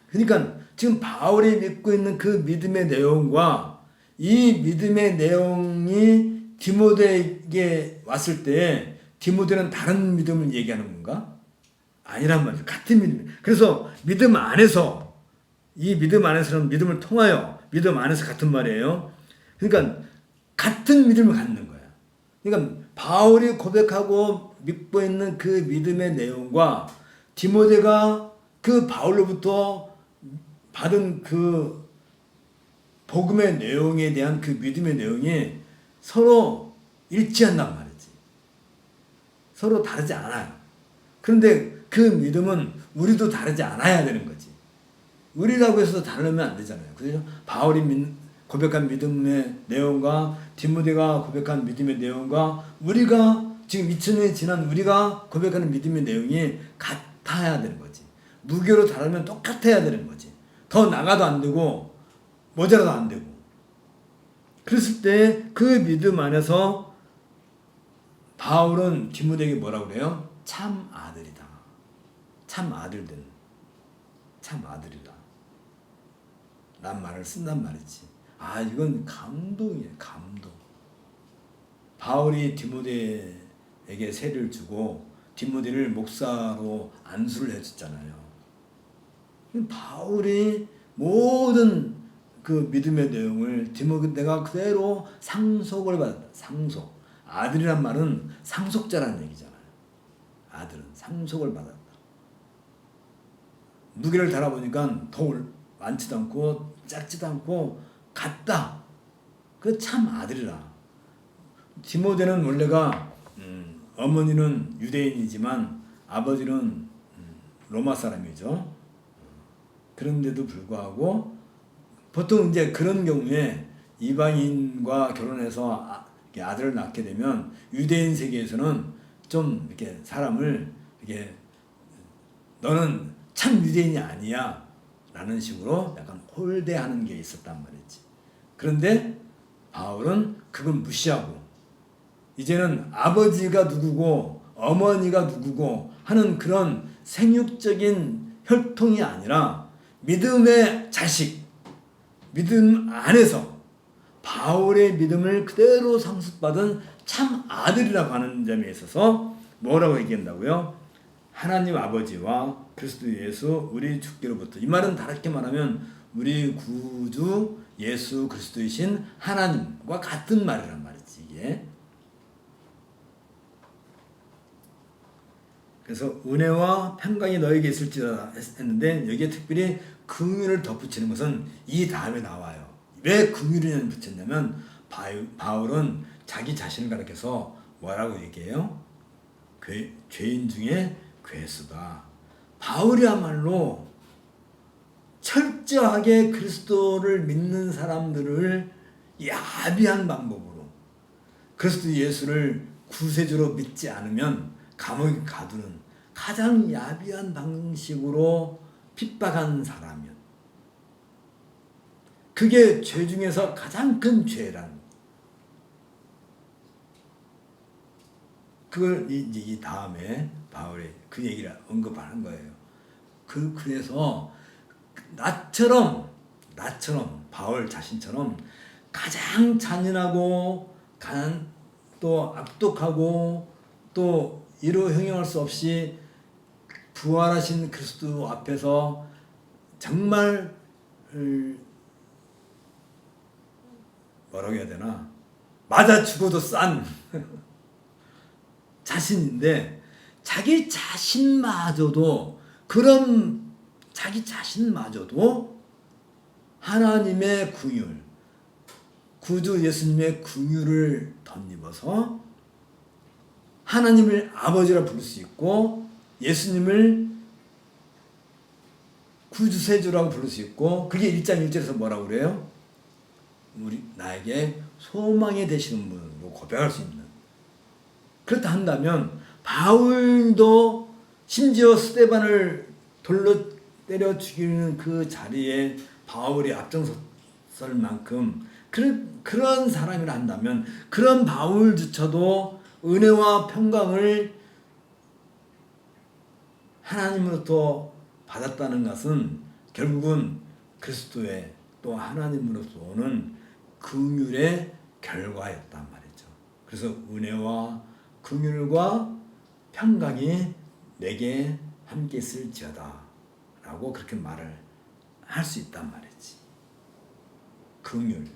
그러니까 지금 바울이 믿고 있는 그 믿음의 내용과 이 믿음의 내용이 디모데에게 왔을 때 디모데는 다른 믿음을 얘기하는 건가? 아니란 말이죠. 같은 믿음. 그래서 믿음 안에서, 이 믿음 안에서는 믿음을 통하여, 믿음 안에서 같은 말이에요. 그러니까 같은 믿음을 갖는 거야. 그러니까 바울이 고백하고 믿고 있는 그 믿음의 내용과 디모데가 그 바울로부터 받은 그 복음의 내용에 대한 그 믿음의 내용이 서로 일치한단 말이지. 서로 다르지 않아요. 그런데 그 믿음은 우리도 다르지 않아야 되는 거지. 우리라고 해서 다르면 안 되잖아요. 그래서 바울이 고백한 믿음의 내용과 디모데가 고백한 믿음의 내용과 우리가 지금 2000년이 지난 우리가 고백하는 믿음의 내용이 같아야 되는 거지. 무교로 다르면 똑같아야 되는 거지. 더 나가도 안 되고 모자라도 안 되고. 그랬을 때 그 믿음 안에서 바울은 디모데에게 뭐라고 그래요? 참 아들이다. 참 아들된, 참 아들이다. 란 말을 쓴단 말이지. 이건 감동이에요. 감동. 바울이 디모데에게 세를 주고 디모데를 목사로 안수를 해줬잖아요. 바울이 모든 그 믿음의 내용을 디모데가 그대로 상속을 받았다. 상속. 아들이란 말은 상속자라는 얘기잖아요. 아들은 상속을 받았다. 무게를 달아보니까 더 많지도 않고 작지도 않고 같다. 그 참 아들이라. 디모데는 원래가 어머니는 유대인이지만 아버지는 로마 사람이죠. 그런데도 불구하고 보통 이제 그런 경우에 이방인과 결혼해서 아들을 낳게 되면 유대인 세계에서는 좀 이렇게 사람을 이렇게 너는 참 유대인이 아니야 라는 식으로 약간 홀대하는 게 있었단 말이지. 그런데 바울은 그걸 무시하고 이제는 아버지가 누구고 어머니가 누구고 하는 그런 생육적인 혈통이 아니라 믿음의 자식, 믿음 안에서 바울의 믿음을 그대로 상속받은 참 아들이라고 하는 점에 있어서 뭐라고 얘기한다고요? 하나님 아버지와 그리스도 예수 우리 주께로부터. 이 말은 다르게 말하면 우리 구주 예수 그리스도이신 하나님과 같은 말이란 말이지 이게. 그래서 은혜와 평강이 너에게 있을지라 했는데 여기에 특별히 긍휼을 덧붙이는 것은 이 다음에 나와요. 왜 긍휼을 붙였냐면 바울은 자기 자신을 가리켜서 뭐라고 얘기해요? 죄인 중에 괴수다. 바울이야말로 철저하게 그리스도를 믿는 사람들을 야비한 방법으로 그리스도 예수를 구세주로 믿지 않으면 감옥에 가두는 가장 야비한 방식으로 핍박한 사람이었. 그게 죄 중에서 가장 큰 죄라는. 그걸 이제 이 다음에 바울이 그 얘기를 언급하는 거예요. 그래서 나처럼 바울 자신처럼 가장 잔인하고 또 악독하고 또 이루 형용할 수 없이 부활하신 그리스도 앞에서 정말 뭐라고 해야 되나, 맞아 죽어도 싼 자신인데, 자기 자신마저도 하나님의 긍휼, 구주 예수님의 긍휼을 덧입어서 하나님을 아버지라 부를 수 있고 예수님을 구주세주라고 부를 수 있고, 그게 1장 1절에서 뭐라고 그래요? 나에게 소망이 되시는 분으로 고백할 수 있는. 그렇다 한다면 바울도 심지어 스데반을 돌로 때려 죽이는 그 자리에 바울이 앞장섰을 만큼 그런 사람이라 한다면, 그런 바울조차도 은혜와 평강을 하나님으로부터 받았다는 것은 결국은 그리스도의 또 하나님으로부터 오는 긍휼의 결과였단 말이죠. 그래서 은혜와 긍휼과 평강이 내게 함께 있을지어다 라고 그렇게 말을 할 수 있단 말이지. 긍휼.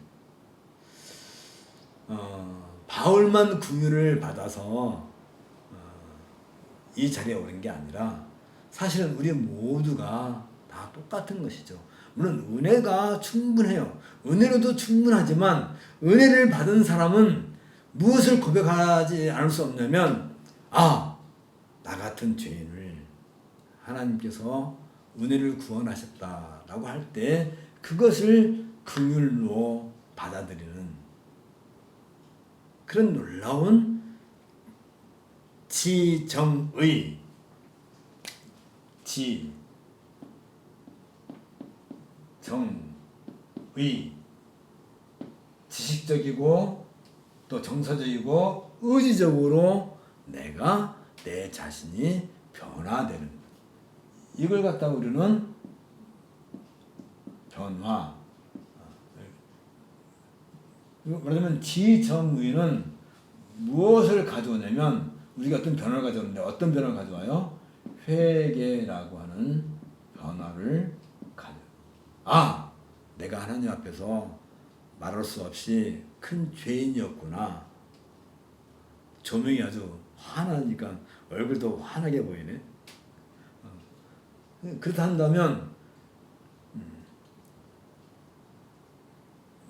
바울만 긍휼을 받아서 이 자리에 오른 게 아니라 사실은 우리 모두가 다 똑같은 것이죠. 물론 은혜가 충분해요. 은혜로도 충분하지만 은혜를 받은 사람은 무엇을 고백하지 않을 수 없냐면, 나 같은 죄인을 하나님께서 은혜를 구원하셨다라고 할 때 그것을 긍휼로 받아들이는 그런 놀라운 지정의, 지식적이고 또 정서적이고 의지적으로 내가 내 자신이 변화되는, 이걸 갖다 우리는 변화. 말하자면 지정의는 무엇을 가져오냐면, 우리가 어떤 변화를 가져오는데 어떤 변화를 가져와요? 회개라고 하는 변화를 가져와요. 내가 하나님 앞에서 말할 수 없이 큰 죄인이었구나. 조명이 아주 환하니까 얼굴도 환하게 보이네. 그렇다 한다면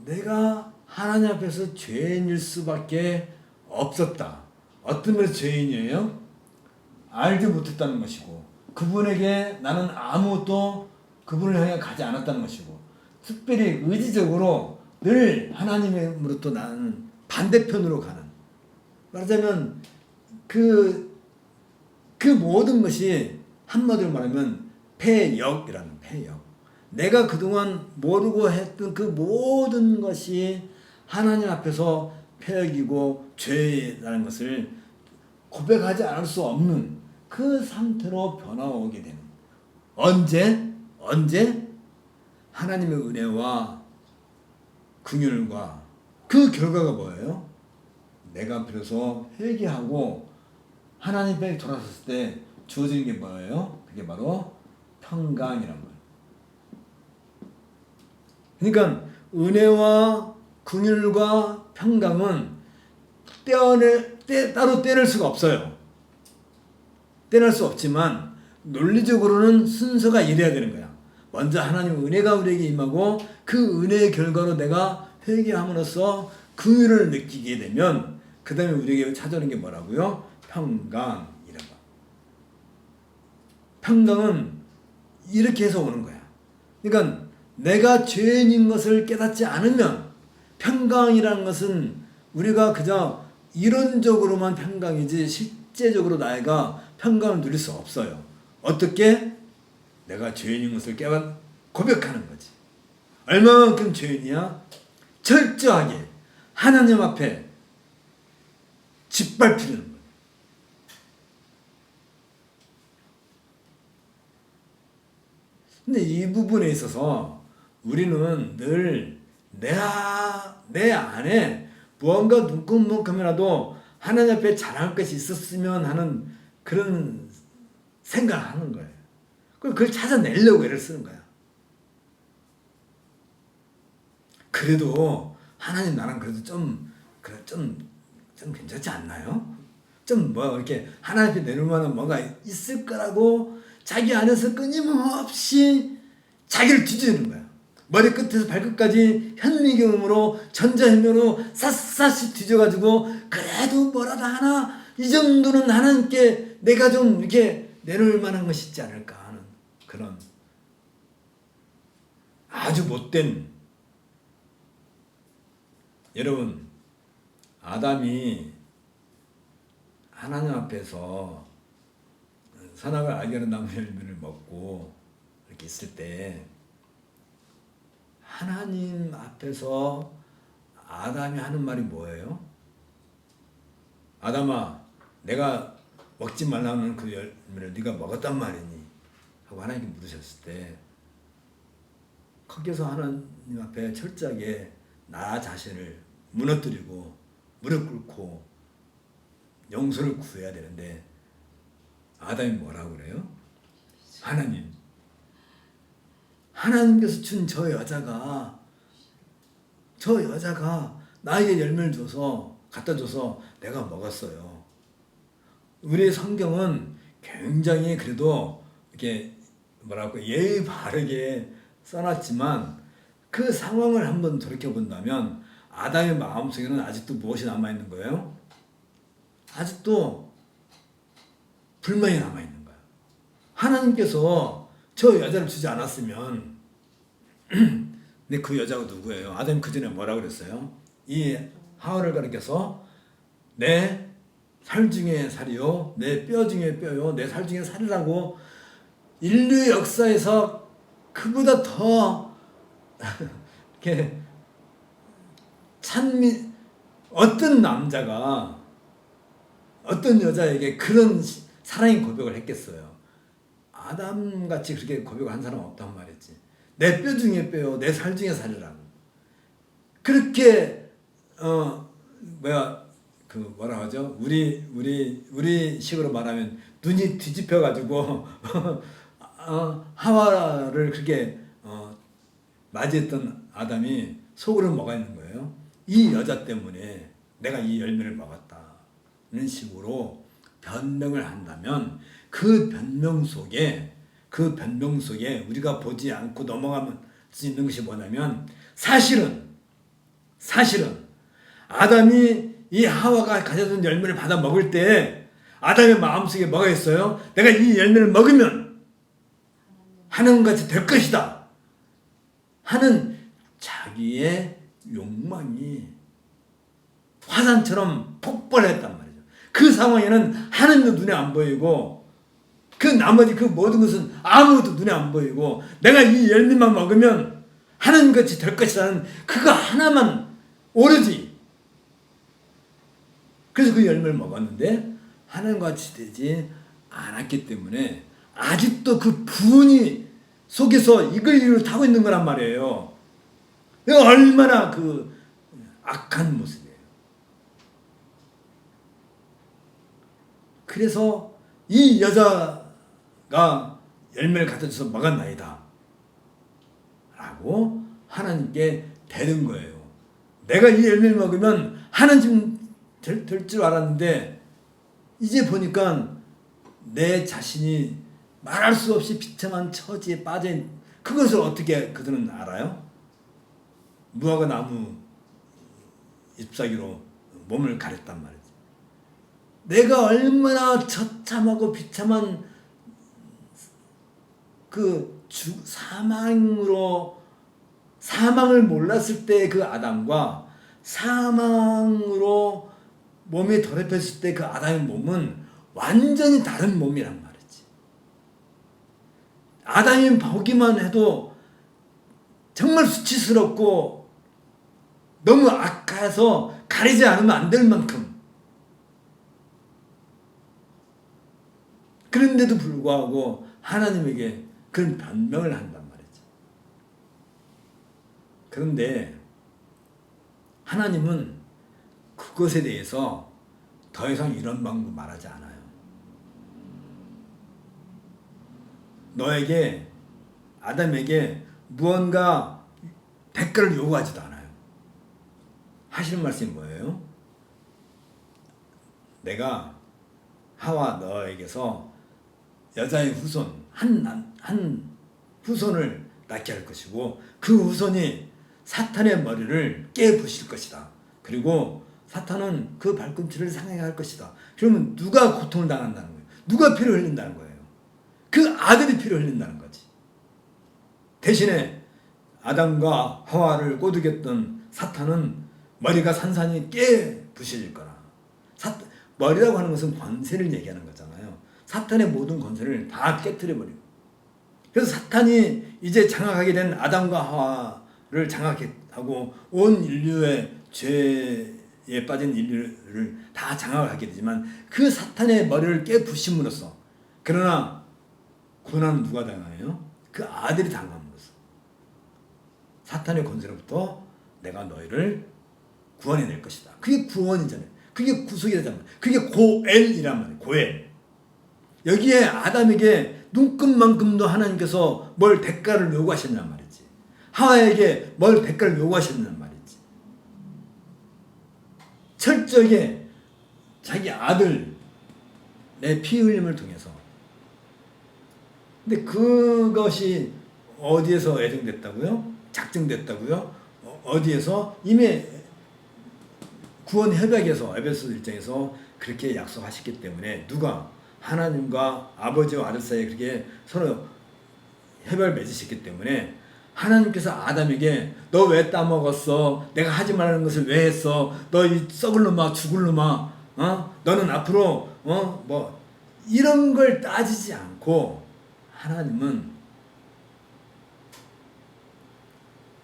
내가 하나님 앞에서 죄인일 수밖에 없었다. 어떤 면에서 죄인이에요? 알지 못했다는 것이고, 그분에게 나는 아무것도 그분을 향해 가지 않았다는 것이고, 특별히 의지적으로 늘 하나님으로부터 나는 반대편으로 가는, 말하자면 그 모든 것이 한마디로 말하면 폐역이라는, 폐역. 내가 그동안 모르고 했던 그 모든 것이 하나님 앞에서 폐역이고 죄라는 것을 고백하지 않을 수 없는 그 상태로 변화오게 되는. 언제? 하나님의 은혜와 긍휼과 그 결과가 뭐예요? 내가 비로소 회개하고 하나님 앞에 돌아섰을 때 주어지는 게 뭐예요? 그게 바로 평강이란 말이에요. 그러니까 은혜와 긍휼과 평강은 따로 떼낼 수가 없어요. 떼낼 수 없지만 논리적으로는 순서가 이래야 되는 거야. 먼저 하나님의 은혜가 우리에게 임하고 그 은혜의 결과로 내가 회개함으로써 긍휼을 느끼게 되면 그 다음에 우리에게 찾아오는 게 뭐라고요? 평강이라고. 평강은 이렇게 해서 오는 거야. 그러니까 내가 죄인인 것을 깨닫지 않으면 평강이라는 것은 우리가 그저 이론적으로만 평강이지 실제적으로 나이가 평강을 누릴 수 없어요. 어떻게? 내가 죄인인 것을 고백하는 거지. 얼마만큼 죄인이야? 철저하게 하나님 앞에 짓밟히는 거예요. 근데 이 부분에 있어서 우리는 늘 내 안에 무언가 눈금만큼이라도 하나님 앞에 자랑할 것이 있었으면 하는 그런 생각을 하는 거예요. 그걸 찾아내려고 애를 쓰는 거야. 그래도 하나님 나랑 그래도 좀 괜찮지 않나요? 좀 뭐 이렇게 하나님 앞에 내놓을 만한 뭐가 있을 거라고 자기 안에서 끊임없이 자기를 뒤지는 거야. 머리끝에서 발끝까지 현미경으로 전자현미로 샅샅이 뒤져가지고 그래도 뭐라도 하나 이 정도는 하나님께 내가 좀 이렇게 내놓을 만한 것이 있지 않을까 하는 그런 아주 못된. 여러분, 아담이 하나님 앞에서 선악을 알게 하는 나무 열매를 먹고 이렇게 있을 때 하나님 앞에서 아담이 하는 말이 뭐예요? 아담아, 내가 먹지 말라는 그 열매를 네가 먹었단 말이니? 하고 하나님께 물으셨을 때 거기서 하나님 앞에 철저하게 나 자신을 무너뜨리고 무릎 꿇고 용서를 구해야 되는데 아담이 뭐라고 그래요? 하나님께서 준 저 여자가 나에게 열매를 줘서 갖다 줘서 내가 먹었어요. 우리 성경은 굉장히 그래도 이렇게 뭐라고 예의 바르게 써놨지만 그 상황을 한번 돌이켜 본다면 아담의 마음속에는 아직도 무엇이 남아있는 거예요? 아직도 불만이 남아있는 거예요. 하나님께서 저 여자를 주지 않았으면 근데 그 여자가 누구예요? 아담이 그 전에 뭐라고 그랬어요? 이 하와를 가리켜서 내 살 중에 살이요 내 뼈 중에 뼈요 내 살 중에 살이라고 인류 역사에서 그보다 더 이렇게 어떤 남자가 어떤 여자에게 그런 사랑의 고백을 했겠어요? 아담같이 그렇게 고백을 한 사람은 없단 말이지. 내 뼈 중에 뼈요 내 살 중에 살이라고 그렇게 뭐라 하죠? 우리 식으로 말하면 눈이 뒤집혀 가지고 하와를 그렇게 맞이했던 아담이 속으로 뭐가 있는 거예요? 이 여자 때문에 내가 이 열매를 먹었다는 식으로 변명을 한다면 그 변명 속에 우리가 보지 않고 넘어가면 수 있는 것이 뭐냐면 사실은 아담이 이 하와가 가져준 열매를 받아 먹을 때 아담의 마음속에 뭐가 있어요? 내가 이 열매를 먹으면 하나님같이 될 것이다 하는 자기의 욕망이 화산처럼 폭발했단 말이죠. 그 상황에는 하나님도 눈에 안 보이고 그 나머지 그 모든 것은 아무것도 눈에 안 보이고 내가 이 열매만 먹으면 하나님같이 될 것이라는 그거 하나만 오로지. 그래서 그 열매를 먹었는데 하나님같이 되지 않았기 때문에 아직도 그 분이 속에서 이걸 타고 있는 거란 말이에요. 얼마나 그 악한 모습이에요. 그래서 이 여자가 열매를 갖다 줘서 먹었나이다 라고 하나님께 대는 거예요. 내가 이 열매를 먹으면 하나님 될 줄 알았는데 이제 보니까 내 자신이 말할 수 없이 비참한 처지에 빠진 그것을 어떻게 그들은 알아요? 무화과 나무 잎사귀로 몸을 가렸단 말이지. 내가 얼마나 처참하고 비참한 그 사망을 몰랐을 때 그 아담과 사망으로 몸이 더럽혀질 때 그 아담의 몸은 완전히 다른 몸이란 말이지. 아담이 보기만 해도 정말 수치스럽고 너무 악해서 가리지 않으면 안 될 만큼, 그런데도 불구하고 하나님에게 그런 변명을 한단 말이죠. 그런데 하나님은 그것에 대해서 더 이상 이런 방법 말하지 않아요. 너에게, 아담에게 무언가 대가를 요구하지도 않아요. 하시는 말씀이 뭐예요? 내가 하와 너에게서 여자의 후손, 한 후손을 낳게 할 것이고 그 후손이 사탄의 머리를 깨부실 것이다. 그리고 사탄은 그 발꿈치를 상하게 할 것이다. 그러면 누가 고통을 당한다는 거예요? 누가 피를 흘린다는 거예요? 그 아들이 피를 흘린다는 거지. 대신에 아담과 하와를 꼬드겼던 사탄은 머리가 산산이 깨부실 거라. 머리라고 하는 것은 권세를 얘기하는 거잖아요. 사탄의 모든 권세를 다 깨트려버리고. 그래서 사탄이 이제 장악하게 된 아담과 하와를 장악하고 온 인류의 죄에 빠진 인류를 다 장악하게 되지만 그 사탄의 머리를 깨부심으로써, 그러나 고난은 누가 당해요? 그 아들이 당함으로써 사탄의 권세로부터 내가 너희를 구원해낼 것이다. 그게 구원이잖아요. 그게 구속이라잖아요. 그게 고엘이란 말이에요. 고엘. 여기에 아담에게 눈금만큼도 하나님께서 뭘 대가를 요구하셨냔 말이지. 하와에게 뭘 대가를 요구하셨냔 말이지. 철저하게 자기 아들의 피 흘림을 통해서. 근데 그것이 어디에서 예정됐다고요? 작정됐다고요? 어디에서? 이미 구원 협약에서, 에베소 1장에서 그렇게 약속하셨기 때문에, 누가? 하나님과 아버지와 아들 사이에 그렇게 서로 협약을 맺으셨기 때문에 하나님께서 아담에게 너 왜 따먹었어? 내가 하지 말라는 것을 왜 했어? 너 이 썩을 놈아, 죽을 놈아, 너는 앞으로 뭐 이런 걸 따지지 않고 하나님은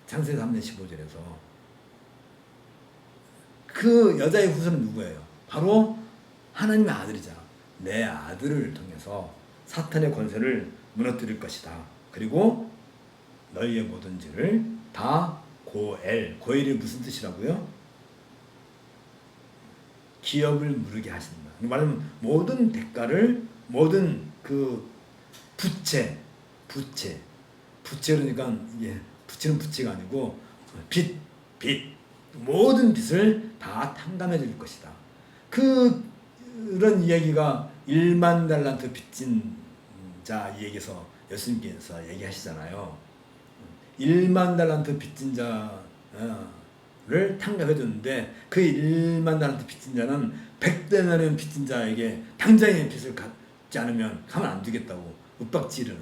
창세기 3장 15절에서 그 여자의 후손은 누구예요? 바로 하나님의 아들이잖아. 내 아들을 통해서 사탄의 권세를 무너뜨릴 것이다. 그리고 너희의 모든 죄를 다 고엘이 무슨 뜻이라고요? 기업을 무르게 하신다. 말하면 모든 대가를, 모든 그 부채 그러니까 부채는 부채가 아니고 빚 모든 빚을 다 탕감해 줄 것이다. 그런 이야기가 1만 달란트 빚진 자 얘기에서 예수님께서 얘기하시잖아요. 1만 달란트 빚진 자를 탕감해 줬는데 그 1만 달란트 빚진 자는 100데나리온 빚진 자에게 당장의 빚을 갚지 않으면 가만 안 두겠다고 윽박지르는.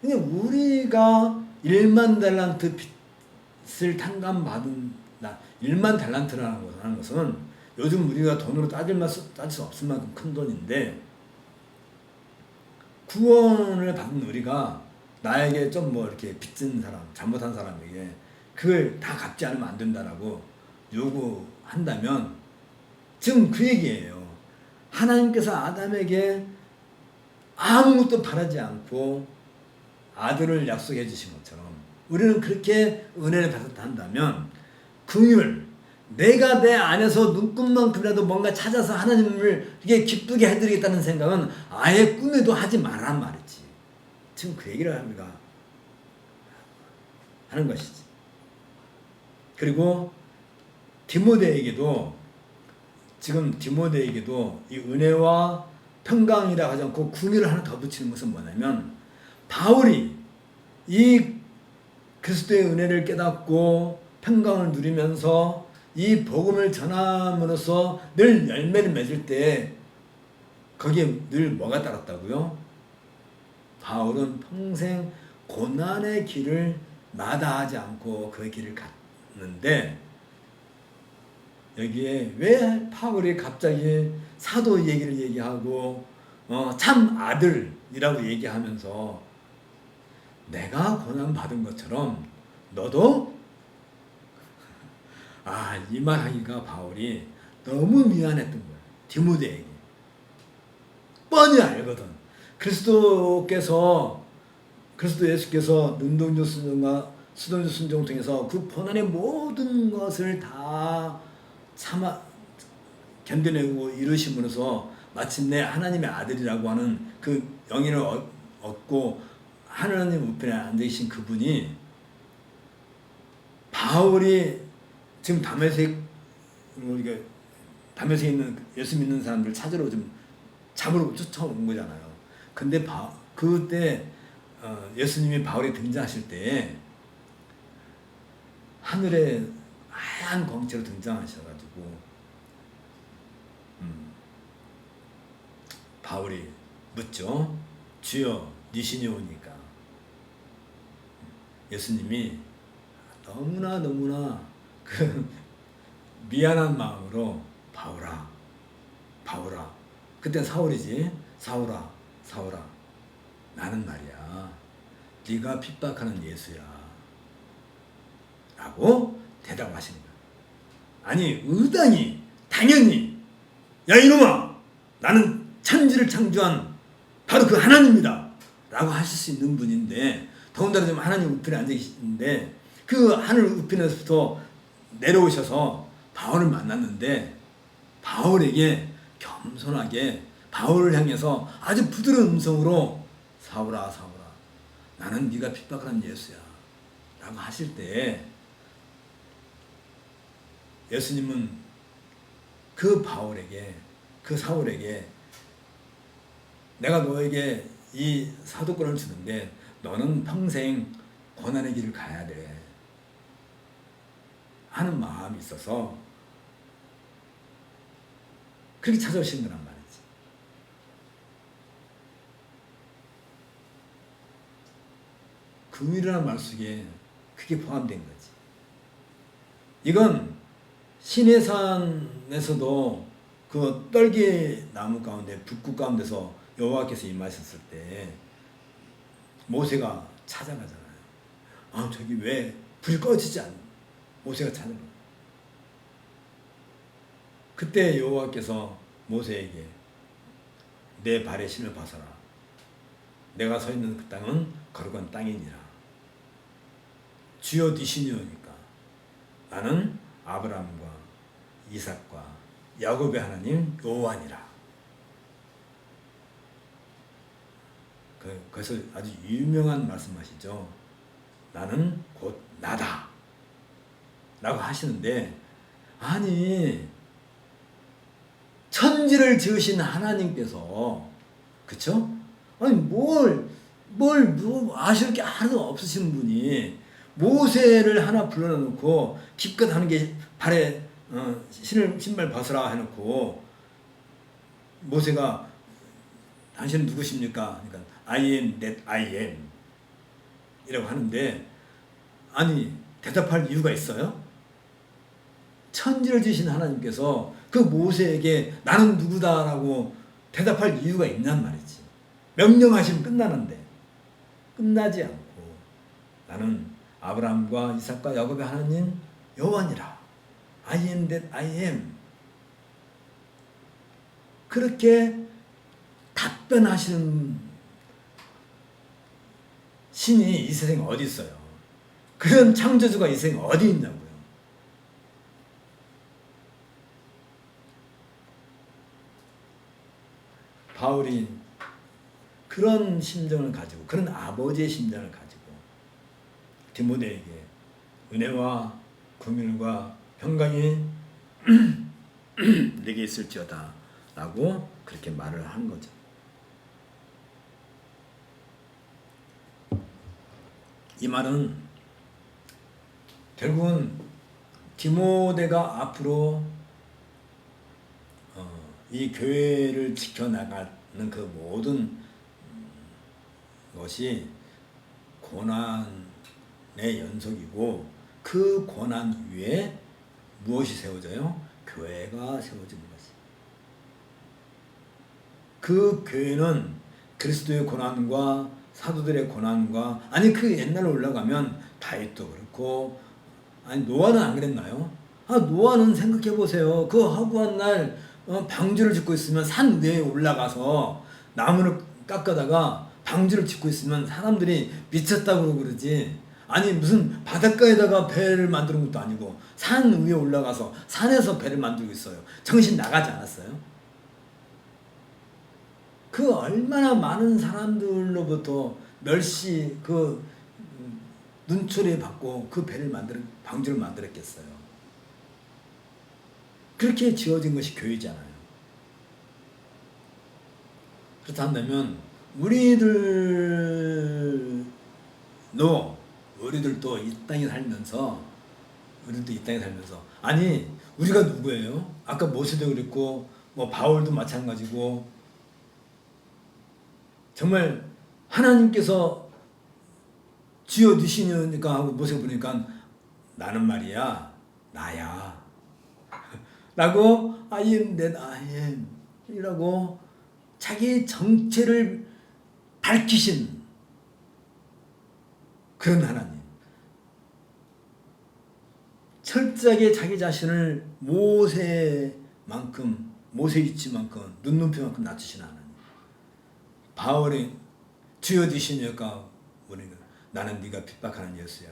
그냥 우리가 1만 달란트 빚을 탕감받은 1만 달란트라는 것은 요즘 우리가 돈으로 따질 수 없을 만큼 큰 돈인데, 구원을 받은 우리가 나에게 좀 뭐 이렇게 빚진 사람, 잘못한 사람에게 그걸 다 갚지 않으면 안 된다라고 요구한다면 지금 그 얘기예요. 하나님께서 아담에게 아무것도 바라지 않고 아들을 약속해 주신 것처럼 우리는 그렇게 은혜를 받았다 한다면, 긍휼, 내가 내 안에서 눈금만큼이라도 뭔가 찾아서 하나님을 이게 기쁘게 해드리겠다는 생각은 아예 꿈에도 하지 말란 말이지. 지금 그 얘기를 우리가 하는 것이지. 그리고 디모데에게도 이 은혜와 평강이라 하지 않고 긍휼을 하나 더 붙이는 것은 뭐냐면, 바울이 이 그리스도의 은혜를 깨닫고 평강을 누리면서 이 복음을 전함으로써 늘 열매를 맺을 때 거기에 늘 뭐가 따랐다고요? 바울은 평생 고난의 길을 마다하지 않고 그 길을 갔는데, 여기에 왜 바울이 갑자기 사도 얘기를 얘기하고 참 아들이라고 얘기하면서 내가 고난 받은 것처럼 너도 이 말하기가 바울이 너무 미안했던 거야. 디모데에게. 뻔히 알거든. 그리스도 예수께서 능동적 순종과 수동적 순종을 통해서 그 고난의 모든 것을 다 참아 견뎌내고 이루심으로써 마침내 하나님의 아들이라고 하는 그 영예를 얻고 하나님 우편에 앉아 계신 그분이 바울이 지금 다메섹에 있는 예수 믿는 사람들 찾으러 좀 잡으러 쫓아온 거잖아요. 근데 그때 예수님이 바울이 등장하실 때 하늘에 하얀 광채로 등장하셔가지고 바울이 묻죠. 주여, 네 신이 오니까. 예수님이 너무나 그 미안한 마음으로 바울아 그때 사울이지. 사울아 나는 말이야 네가 핍박하는 예수야 라고 대답하신 거야. 아니 의당이 당연히 야 이놈아 나는 천지를 창조한 바로 그 하나님이다 라고 하실 수 있는 분인데, 더군다나 지금 하나님 우편에 앉아 계시는데 그 하늘 우편에서부터 내려오셔서 바울을 만났는데 바울에게 겸손하게 바울을 향해서 아주 부드러운 음성으로 사울아 나는 네가 핍박을 한 예수야 라고 하실 때 예수님은 그 바울에게 그 사울에게 내가 너에게 이 사도권을 주는데 너는 평생 고난의 길을 가야 돼 하는 마음이 있어서 그렇게 찾아오신 거란 말이지. 금이라는 말 속에 그게 포함된 거지. 이건 시내산에서도 그 떨기 나무 가운데 북극 가운데서 여호와께서 임하셨을 때 모세가 찾아가잖아요. 저기 왜 불이 꺼지지 않나? 모세가 찾아가. 그때 여호와께서 모세에게 내 발에 신을 벗어라. 내가 서 있는 그 땅은 거룩한 땅이니라. 주여 네 신이 오니까 나는 아브라함과 이삭과 야곱의 하나님 여호와니라. 그래서 아주 유명한 말씀하시죠. 나는 곧 나다 라고 하시는데, 아니 천지를 지으신 하나님께서 그쵸? 아니 뭘 아실 게 하나도 없으신 분이 모세를 하나 불러놓고 기껏 하는 게 발에 신발 벗으라 해놓고 모세가 당신은 누구십니까? 그러니까 I am that I am 이라고 하는데, 아니 대답할 이유가 있어요? 천지를 지으신 하나님께서 그 모세에게 나는 누구다라고 대답할 이유가 있냔 말이지. 명령하시면 끝나는데 끝나지 않고 나는 아브라함과 이삭과 야곱의 하나님 여호와니라. I am that I am. 그렇게 답변하시는 신이 이 세상에 어디 있어요? 그런 창조주가 이 세상에 어디 있냐고요. 바울이 그런 심정을 가지고, 그런 아버지의 심정을 가지고 디모데에게 은혜와 긍휼과 평강이 내게 있을지어다 라고 그렇게 말을 한 거죠. 이 말은 결국은 디모데가 앞으로 이 교회를 지켜나가는 그 모든 것이 고난의 연속이고, 그 고난 위에 무엇이 세워져요? 교회가 세워지는 것이. 그 교회는 그리스도의 고난과 사도들의 고난과, 아니 그 옛날로 올라가면 다윗도 그렇고 않고, 아니 노아는 안 그랬나요? 노아는 생각해 보세요. 그 허구한 날 방주를 짓고 있으면 산 위에 올라가서 나무를 깎아다가 방주를 짓고 있으면 사람들이 미쳤다고 그러지. 아니 무슨 바닷가에다가 배를 만드는 것도 아니고 산 위에 올라가서 산에서 배를 만들고 있어요. 정신 나가지 않았어요? 그 얼마나 많은 사람들로부터 멸시 눈초리 받고 그 방주를 만들었겠어요. 그렇게 지어진 것이 교회잖아요. 그렇다면 우리들도 이 땅에 살면서 아니 우리가 누구예요? 아까 모세도 그랬고 뭐 바울도 마찬가지고 정말 하나님께서 지어 주시니까 하고 모세가 보니까 나는 말이야 나야 라고 I am that I am 이라고 자기 정체를 밝히신 그런 하나님, 철저하게 자기 자신을 모세 위치만큼 눈높이만큼 낮추시는 하나님. 바울이 주여 되시니까 나는 네가 핍박하는 예수야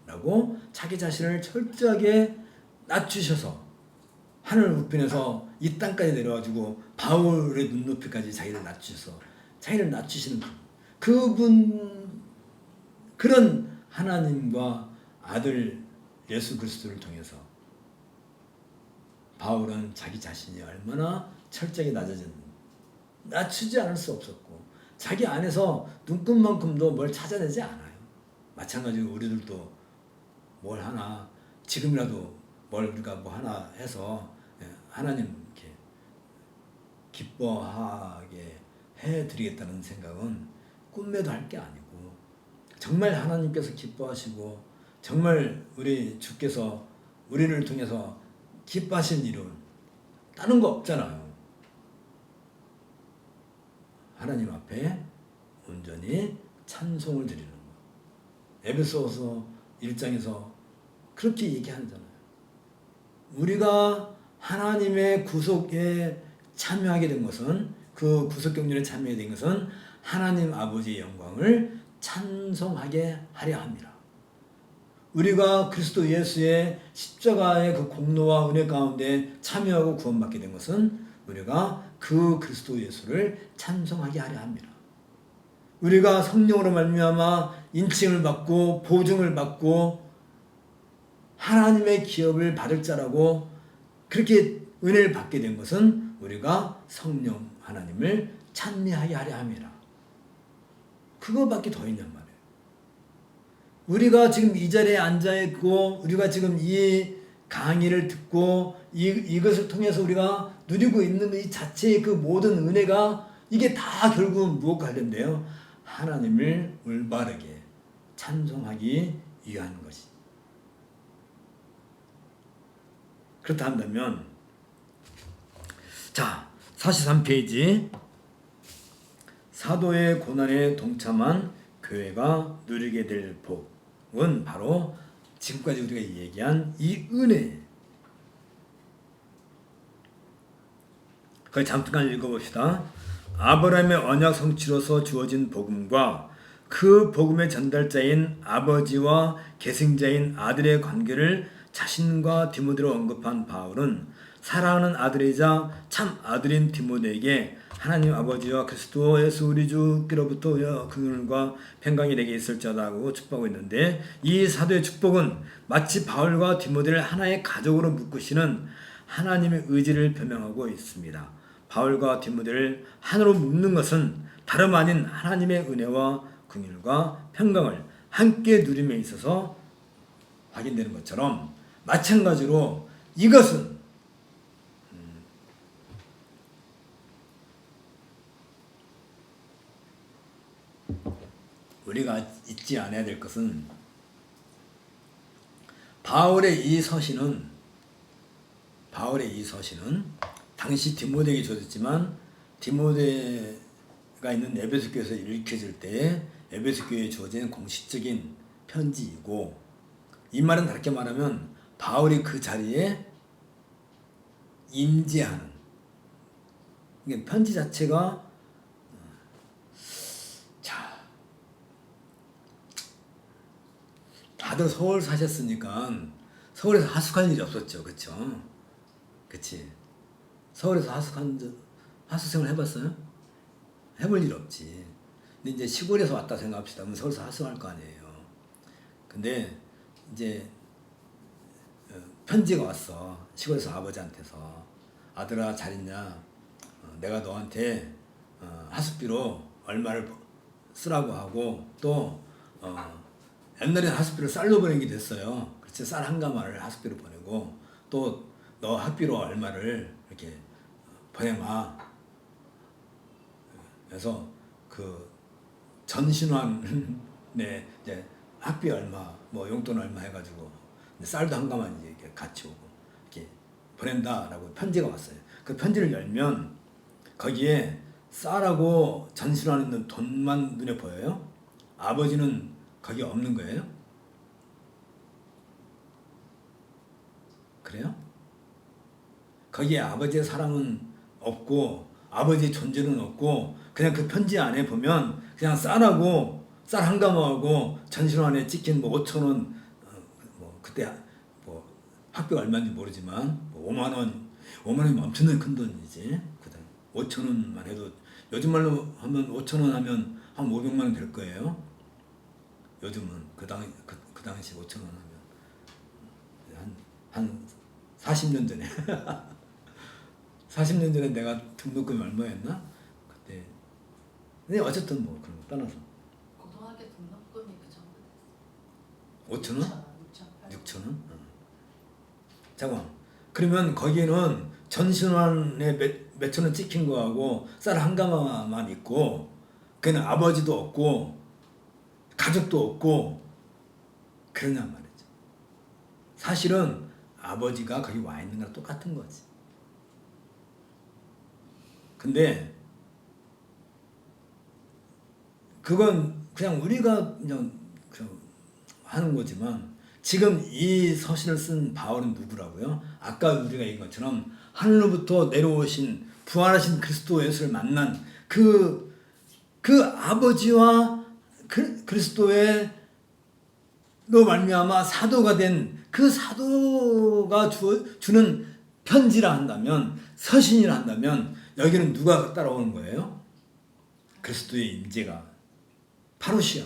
라고 자기 자신을 철저하게 낮추셔서 하늘 우편에서 이 땅까지 내려와가지고 바울의 눈높이까지 자기를 낮추시는 그런 하나님과 아들 예수 그리스도를 통해서 바울은 자기 자신이 얼마나 철저하게 낮추지 않을 수 없었고 자기 안에서 눈끝만큼도 뭘 찾아내지 않아요. 마찬가지로 우리들도 뭘 하나 지금이라도 뭘 우리가 뭐 하나 해서 하나님 이렇게 기뻐하게 해드리겠다는 생각은 꿈에도 할 게 아니고 정말 하나님께서 기뻐하시고 정말 우리 주께서 우리를 통해서 기뻐하신 일은 다른 거 없잖아요. 하나님 앞에 온전히 찬송을 드리는 거. 에베소서 1장에서 그렇게 얘기하잖아요. 우리가 하나님의 구속에 참여하게 된 것은 그 구속 경륜에 참여하게 된 것은 하나님 아버지의 영광을 찬송하게 하려 합니다. 우리가 그리스도 예수의 십자가의 그 공로와 은혜 가운데 참여하고 구원받게 된 것은 우리가 그 그리스도 예수를 찬송하게 하려 합니다. 우리가 성령으로 말미암아 인칭을 받고 보증을 받고 하나님의 기업을 받을 자라고 그렇게 은혜를 받게 된 것은 우리가 성령 하나님을 찬미하게 하려 합니다. 그거밖에 더 있냔 말이에요. 우리가 지금 이 자리에 앉아있고 우리가 지금 이 강의를 듣고 이것을 통해서 우리가 누리고 있는 이 자체의 그 모든 은혜가 이게 다 결국은 무엇과 관련돼요? 하나님을 올바르게 찬송하기 위한 것이. 그렇다 한다면 자 43페이지 사도의 고난에 동참한 교회가 누리게 될 복은 바로 지금까지 우리가 얘기한 이 은혜. 거기 잠깐 읽어봅시다. 아브라함의 언약 성취로서 주어진 복음과 그 복음의 전달자인 아버지와 계승자인 아들의 관계를 자신과 디모데로 언급한 바울은 사랑하는 아들이자 참 아들인 디모데에게 하나님 아버지와 그리스도 예수 우리 주께로부터 긍휼과 평강이 내게 있을지어다 하고 축복하고 있는데 이 사도의 축복은 마치 바울과 디모데를 하나의 가족으로 묶으시는 하나님의 의지를 표명하고 있습니다. 바울과 디모데를 하나로 묶는 것은 다름 아닌 하나님의 은혜와 긍휼과 평강을 함께 누림에 있어서 확인되는 것처럼 마찬가지로 이것은 우리가 잊지 않아야 될 것은 바울의 이 서신은 당시 디모데에게 주어졌지만 디모데가 있는 에베소 교회에서 읽혀질 때 에베소 교회에 주어진 공식적인 편지이고 이 말은 다르게 말하면 바울이 그 자리에 임재하는, 이게 편지 자체가 자, 다들 서울 사셨으니까 서울에서 하숙할 일이 없었죠, 그렇죠? 그치? 서울에서 하숙생활 해봤어요? 해볼 일 없지. 근데 이제 시골에서 왔다 생각합시다. 그럼 서울에서 하숙할 거 아니에요. 근데 이제 편지가 왔어. 시골에서 아버지한테서. 아들아 잘 있냐? 내가 너한테 하숙비로 얼마를 쓰라고 하고 또 옛날에 하숙비를 쌀로 보내게 됐어요. 그렇지, 쌀 한 가마를 하숙비로 보내고 또 너 학비로 얼마를 이렇게 보내마. 그래서 그 전신환 이제 학비 얼마, 뭐 용돈 얼마 해가지고 쌀도 한 가마 이제 이렇게 같이 오고 이렇게 보낸다라고 편지가 왔어요. 그 편지를 열면 거기에 쌀하고 전신환 있는 돈만 눈에 보여요. 아버지는 거기 없는 거예요. 그래요? 거기에 아버지의 사랑은 없고 아버지의 존재는 없고 그냥 그 편지 안에 보면 그냥 쌀하고 쌀 한 가마하고 전신환에 찍힌 뭐 5천 원, 뭐 그때 뭐 학비가 얼마인지 모르지만 뭐 5만 원이면 엄청나게 큰 돈이지. 그다음 5천 원만 해도 요즘 말로 하면 5천 원 하면 한 500만 원 될 거예요. 요즘은 그 당시 5천 원 하면 한 40년 전에 40년 전에 내가 등록금이 얼마였나? 그때. 근데 어쨌든 뭐 그런 거 떠나서. 고등학교 등록금이 그 정도 됐어. 5천 원? 6천 6천 원? 잠깐. 그러면 거기는 전신환에 몇천 원 찍힌 거하고 쌀 한 가마만 있고 그는 아버지도 없고 가족도 없고 그러냔 말이죠. 사실은 아버지가 거기 와 있는 거랑 똑같은 거지. 근데 그건 그냥 우리가 그냥 하는 거지만 지금 이 서신을 쓴 바울은 누구라고요? 아까 우리가 얘기한 것처럼 하늘로부터 내려오신 부활하신 그리스도 예수를 만난 그 아버지와 그리스도의 로 말미암아 사도가 된 그 사도가 주는 편지라 한다면, 서신이라 한다면 여기는 누가 따라오는 거예요? 그리스도의 임재가 파루시아.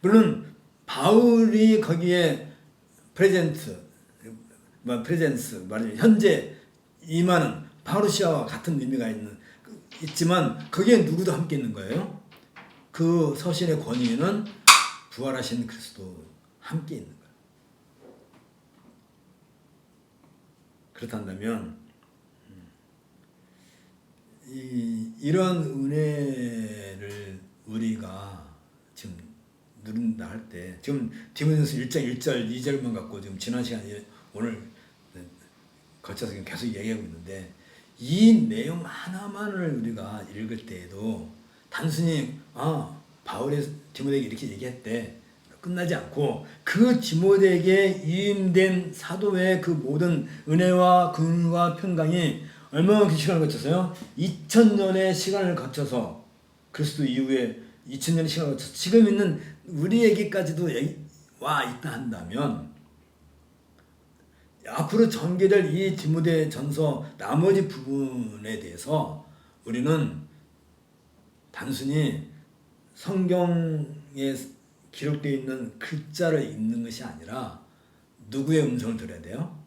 물론 바울이 거기에 프레젠스 말하자면 현재 임하는 파루시아와 같은 의미가 있지만 거기에 누구도 함께 있는 거예요. 그 서신의 권위에는 부활하신 그리스도 함께 있는 거예요. 그렇단다면 이런 은혜를 우리가 지금 누린다 할 때 지금 디모데전서 1장 1절 2절만 갖고 지금 지난 시간에 오늘 거쳐서 계속 얘기하고 있는데 이 내용 하나만을 우리가 읽을 때에도 단순히 바울이 디모데에게 이렇게 얘기했대 끝나지 않고 그 디모데에게 위임된 사도의 그 모든 은혜와 긍휼과 평강이 얼마나 그 시간을 거쳐서요? 2000년의 시간을 거쳐서 그리스도 이후에 2000년의 시간을 거쳐서 지금 있는 우리에게까지도 와 있다 한다면 앞으로 전개될 이 디모데 전서 나머지 부분에 대해서 우리는 단순히 성경에 기록되어 있는 글자를 읽는 것이 아니라 누구의 음성을 들어야 돼요?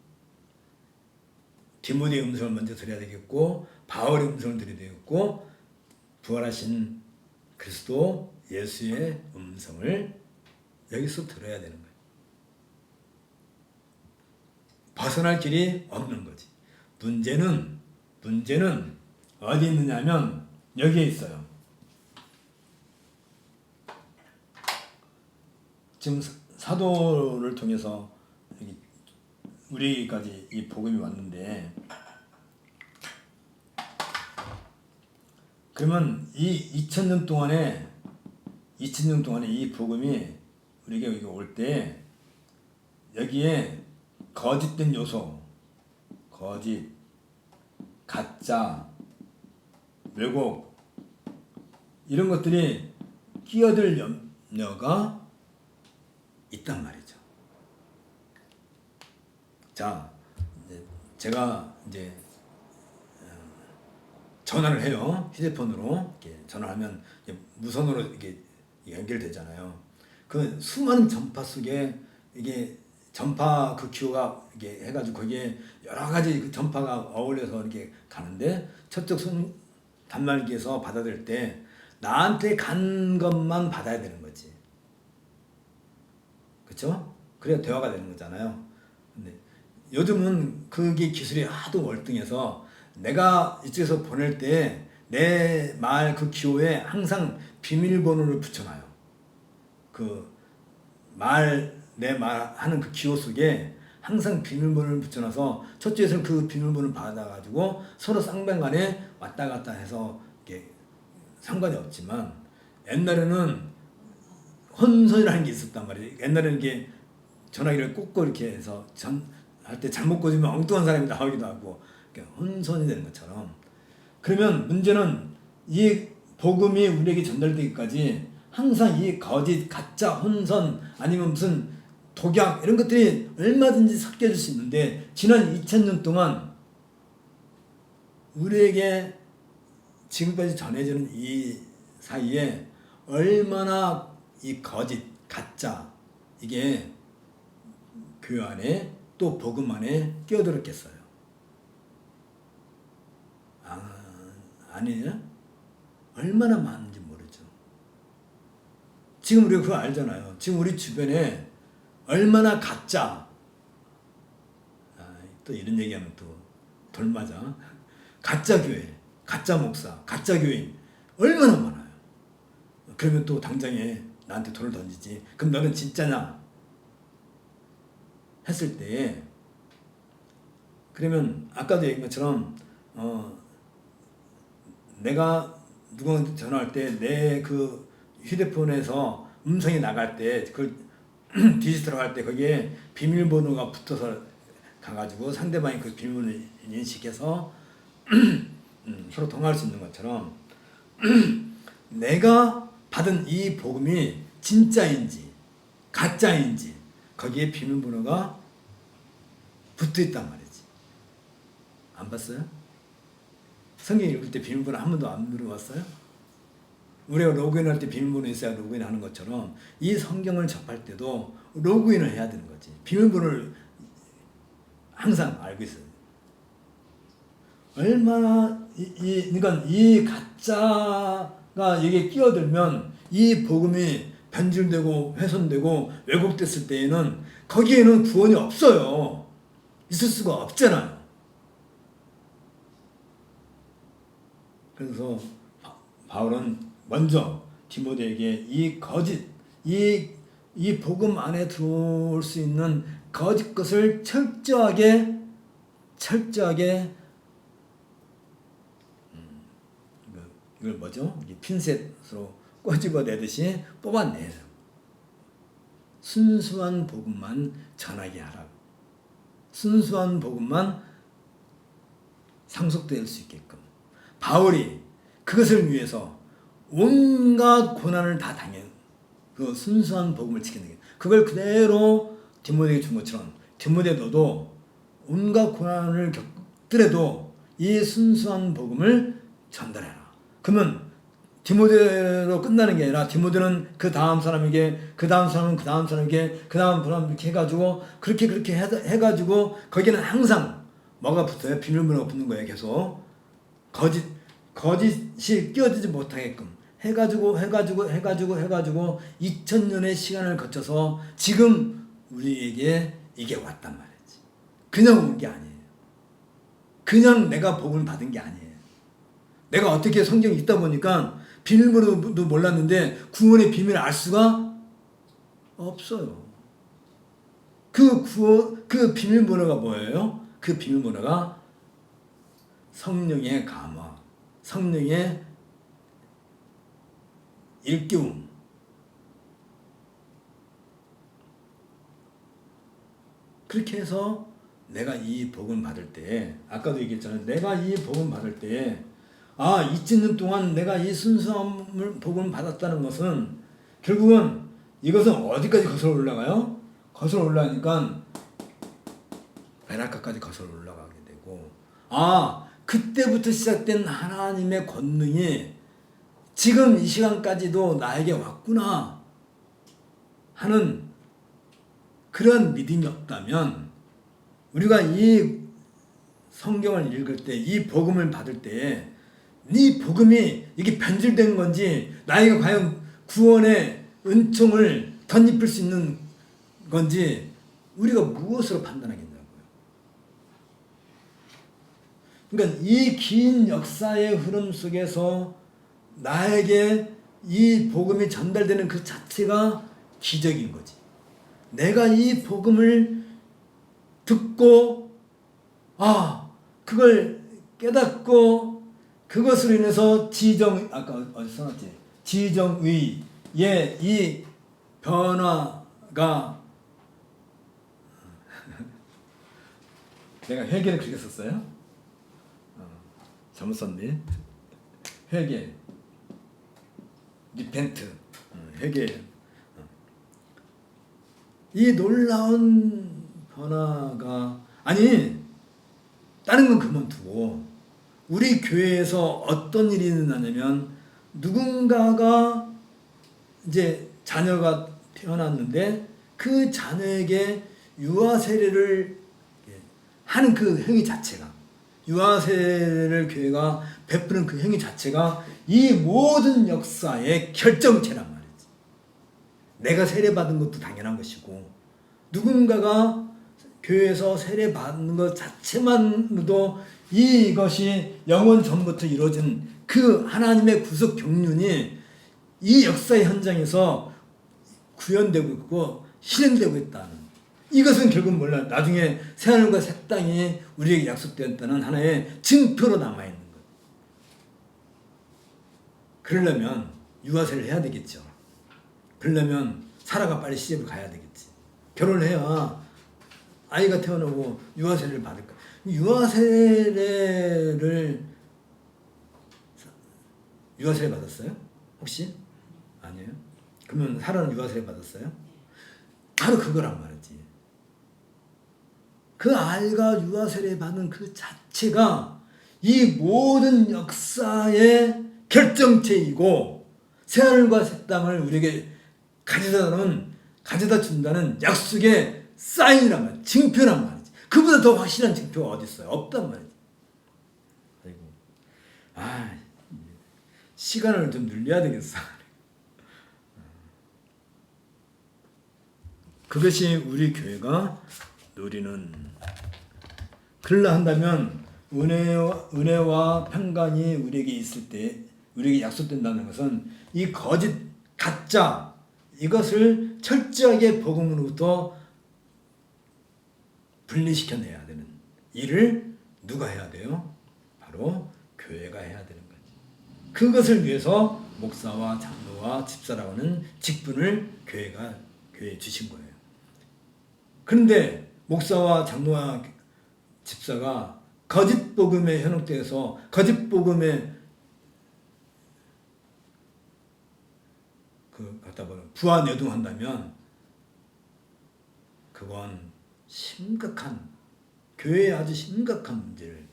디모데의 음성을 먼저 들어야 되겠고 바울의 음성을 들어야 되겠고 부활하신 그리스도 예수의 음성을 여기서 들어야 되는 거예요. 벗어날 길이 없는 거지. 문제는 어디 있느냐면 여기에 있어요. 지금 사도를 통해서 우리까지 이 복음이 왔는데 그러면 이 2000년 동안에 이 복음이 우리에게 여기 올 때 여기에 거짓된 요소, 거짓, 가짜, 왜곡 이런 것들이 끼어들 염려가 있단 말이죠. 자, 제가 이제 전화를 해요. 휴대폰으로 이렇게 전화하면 무선으로 이게 연결되잖아요. 그 수많은 전파 속에 이게 전파 그 기호가 이게 해가지고 거기에 여러 가지 그 전파가 어울려서 이렇게 가는데 저쪽 단말기에서 받아들일 때 나한테 간 것만 받아야 되는 거지. 그렇죠? 그래야 대화가 되는 거잖아요. 근데 요즘은 그게 기술이 하도 월등해서 내가 이쪽에서 보낼 때 내 말 그 기호에 항상 비밀번호를 붙여놔요. 내 말 하는 그 기호 속에 항상 비밀번호를 붙여놔서 저쪽에서는 그 비밀번호를 받아가지고 서로 쌍방간에 왔다 갔다 해서 이게 상관이 없지만 옛날에는 혼선이라는 게 있었단 말이에요. 옛날에는 이게 전화기를 꽂고 이렇게 해서 할 때 잘못 꽂으면 엉뚱한 사람이 나오기도 하고 혼선이 되는 것처럼 그러면 문제는 이 복음이 우리에게 전달되기까지 항상 이 거짓, 가짜, 혼선 아니면 무슨 독약 이런 것들이 얼마든지 섞여질 수 있는데 지난 2000년 동안 우리에게 지금까지 전해지는 이 사이에 얼마나 이 거짓, 가짜 이게 교회 안에 또 복음 안에 끼어들었겠어요. 아니에요? 얼마나 많은지 모르죠. 지금 우리가 그거 알잖아요. 지금 우리 주변에 얼마나 가짜, 또 이런 얘기하면 또 돌맞아. 가짜 교회, 가짜 목사, 가짜 교인 얼마나 많아요. 그러면 또 당장에 나한테 돌을 던지지. 그럼 너는 진짜냐? 했을 때 그러면 아까도 얘기한 것처럼 내가 누구한테 전화할 때 내 그 휴대폰에서 음성이 나갈 때 그걸 디지털로 할 때 거기에 비밀번호가 붙어서 가가지고 상대방이 그 비밀번호를 인식해서 서로 통화할 수 있는 것처럼 내가 받은 이 복음이 진짜인지 가짜인지 거기에 비밀번호가 붙어있단 말이지. 안 봤어요? 성경 읽을 때 비밀번호 한 번도 안 물어봤어요? 우리가 로그인할 때 비밀번호 있어야 로그인하는 것처럼 이 성경을 접할 때도 로그인을 해야 되는 거지. 비밀번호를 항상 알고 있어요. 얼마나 그러니까 이 가짜가 여기에 끼어들면 이 복음이 변질되고 훼손되고 왜곡됐을 때에는 거기에는 구원이 없어요. 있을 수가 없잖아요. 그래서 바울은 먼저 디모데에게 이 거짓, 이 복음 안에 들어올 수 있는 거짓 것을 철저하게 이걸 뭐죠? 핀셋으로 꼬집어내듯이 뽑아내요. 순수한 복음만 전하게 하라고. 순수한 복음만 상속될 수 있게끔. 바울이 그것을 위해서 온갖 고난을 다 당해. 그 순수한 복음을 지키는 게. 그걸 그대로 디모데에게 준 것처럼 디모데 너도 온갖 고난을 겪더라도 이 순수한 복음을 전달해라. 그러면 디모데로 끝나는 게 아니라 디모데는 그 다음 사람에게 그 다음 사람은 그 다음 사람에게 그 다음 사람 이렇게 해가지고 그렇게 해가지고 거기는 항상 뭐가 붙어요? 비밀번호가 붙는 거예요. 계속 거짓이 끼어들지 못하게끔 해가지고 2000년의 시간을 거쳐서 지금 우리에게 이게 왔단 말이지. 그냥 온 게 아니에요. 그냥 내가 복을 받은 게 아니에요. 내가 어떻게 성경이 있다 보니까 비밀번호도 몰랐는데 구원의 비밀을 알 수가 없어요. 그 비밀번호가 뭐예요? 그 비밀번호가 성령의 감화, 성령의 일깨움. 그렇게 해서 내가 이 복음을 받을 때, 아까도 얘기했잖아요. 내가 이 복음을 받을 때, 아, 2000년 동안 내가 이 순수함을 복음을 받았다는 것은 결국은 이것은 어디까지 거슬러 올라가요? 거슬러 올라가니까 베라카까지 거슬러 올라가게 되고, 아, 그때부터 시작된 하나님의 권능이 지금 이 시간까지도 나에게 왔구나 하는 그런 믿음이 없다면, 우리가 이 성경을 읽을 때, 이 복음을 받을 때, 이 복음이 이게 변질된 건지, 나에게 과연 구원의 은총을 덧입힐 수 있는 건지, 우리가 무엇으로 판단하겠냐고요. 그러니까 이 긴 역사의 흐름 속에서 나에게 이 복음이 전달되는 그 자체가 기적인 거지. 내가 이 복음을 듣고, 아, 그걸 깨닫고, 그것으로 인해서 아까 어디 써놨지? 지정의의 이 변화가 내가 회개를 그렇게 썼어요? 잘못 썼네. 회개, 리펜트, 회개. 이 놀라운 변화가, 아니, 다른 건 그만두고 우리 교회에서 어떤 일이 일어나냐면, 누군가가 이제 자녀가 태어났는데 그 자녀에게 유아 세례를 하는 그 행위 자체가, 유아 세례를 교회가 베푸는 그 행위 자체가 이 모든 역사의 결정체란 말이지. 내가 세례 받은 것도 당연한 것이고, 누군가가 교회에서 세례 받는 것 자체만으로도 이것이 영원 전부터 이루어진 그 하나님의 구속 경륜이 이 역사의 현장에서 구현되고 있고 실행되고 있다는, 이것은 결국 몰라, 나중에 새하늘과 새 땅이 우리에게 약속되었다는 하나의 증표로 남아있는 것. 그러려면 유아세를 해야 되겠죠. 그러려면 사라가 빨리 시집을 가야 되겠지. 결혼을 해야 아이가 태어나고 유아세례를 받을까. 유아세례 받았어요? 혹시? 아니에요? 그러면 사라는 유아세례 받았어요? 바로 그거란 말이지. 그 아이가 유아세례 받는 그 자체가 이 모든 역사의 결정체이고, 새하늘과 새 땅을 우리에게 가져다 준다는 약속의 사인이란 말이지. 증표란 말이지. 그보다 더 확실한 증표가 어디 있어요? 없단 말이지. 아이고, 시간을 좀 늘려야 되겠어. 그것이 우리 교회가 누리는, 그러려 한다면 은혜와 평강이 우리에게 있을 때, 우리에게 약속된다는 것은 이 거짓 가짜, 이것을 철저하게 복음으로부터 분리시켜내야 되는 일을 누가 해야 돼요? 바로 교회가 해야 되는 거지. 그것을 위해서 목사와 장로와 집사라고 하는 직분을 교회에 주신 거예요. 그런데 목사와 장로와 집사가 거짓 복음에 현혹돼서 거짓 복음에 갖다 보면 부하내동한다면, 그건 심각한, 교회에 아주 심각한 문제를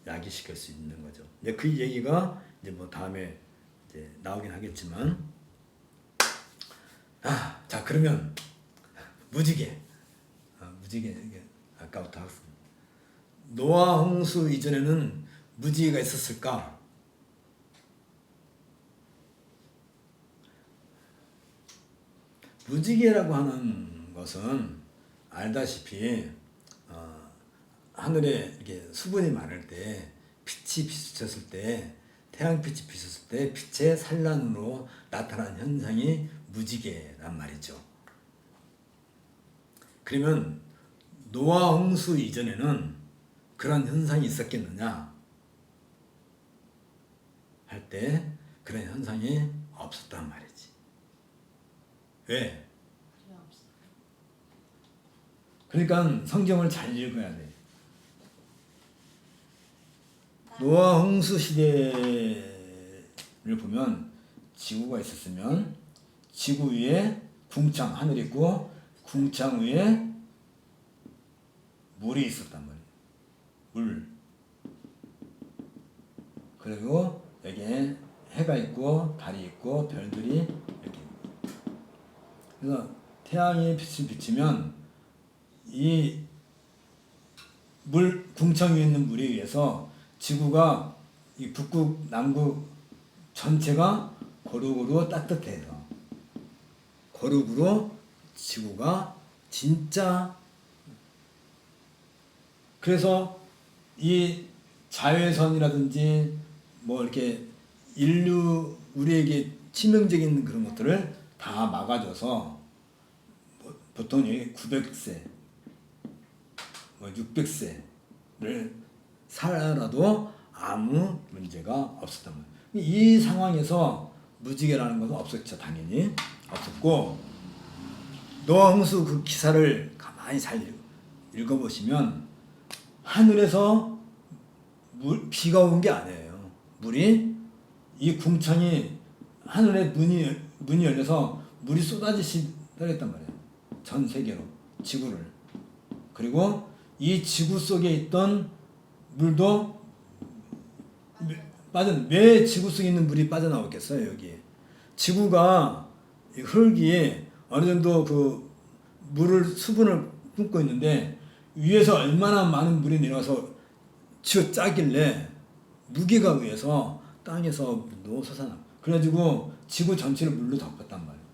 야기시킬 수 있는 거죠. 이제 그 얘기가 이제 뭐 다음에 이제 나오긴 하겠지만, 자, 그러면 무지개 이게 아까부터 학습. 노아 홍수 이전에는 무지개가 있었을까? 무지개라고 하는 것은 알다시피 하늘에 이렇게 수분이 많을 때, 빛이 비쳤을 때, 태양빛이 비쳤을 때 빛의 산란으로 나타나는 현상이 무지개란 말이죠. 그러면 노아 홍수 이전에는 그런 현상이 있었겠느냐 할 때 그런 현상이 없었단 말이지. 왜? 그러니까 성경을 잘 읽어야 돼. 노아 홍수 시대를 보면 지구가 있었으면 지구 위에 궁창 하늘 있고 궁창 위에 물이 있었단 말이에요. 물. 그리고 여기에 해가 있고 달이 있고 별들이 이렇게. 그래서 태양이 빛을 비치면 이 물 궁창 위에 있는 물에 의해서 지구가 이 북극 남극 전체가 고루고루 따뜻해서 고루고루 지구가 진짜. 그래서 이 자외선이라든지 뭐 이렇게 인류 우리에게 치명적인 그런 것들을 다 막아줘서 보통 여기 900세 뭐 600세를 살아도 아무 문제가 없었단 말이에요. 이 상황에서 무지개라는 것은 없었죠. 당연히 없었고, 노아 홍수 그 기사를 가만히 잘 읽어보시면 하늘에서 비가 온 게 아니에요. 물이 이 궁창이 하늘에 문이 열려서 물이 쏟아지시 떨렸단 말이에요. 전 세계로 지구를. 그리고 이 지구 속에 있던 물도 왜 지구 속에 있는 물이 빠져나오겠어요? 여기 지구가 흙이 어느 정도 그 물을 수분을 품고 있는데 위에서 얼마나 많은 물이 내려와서 쥐어 짜길래 무게가 의해서 땅에서 물도 솟아나. 그래가지고 지구 전체를 물로 덮었단 말이에요.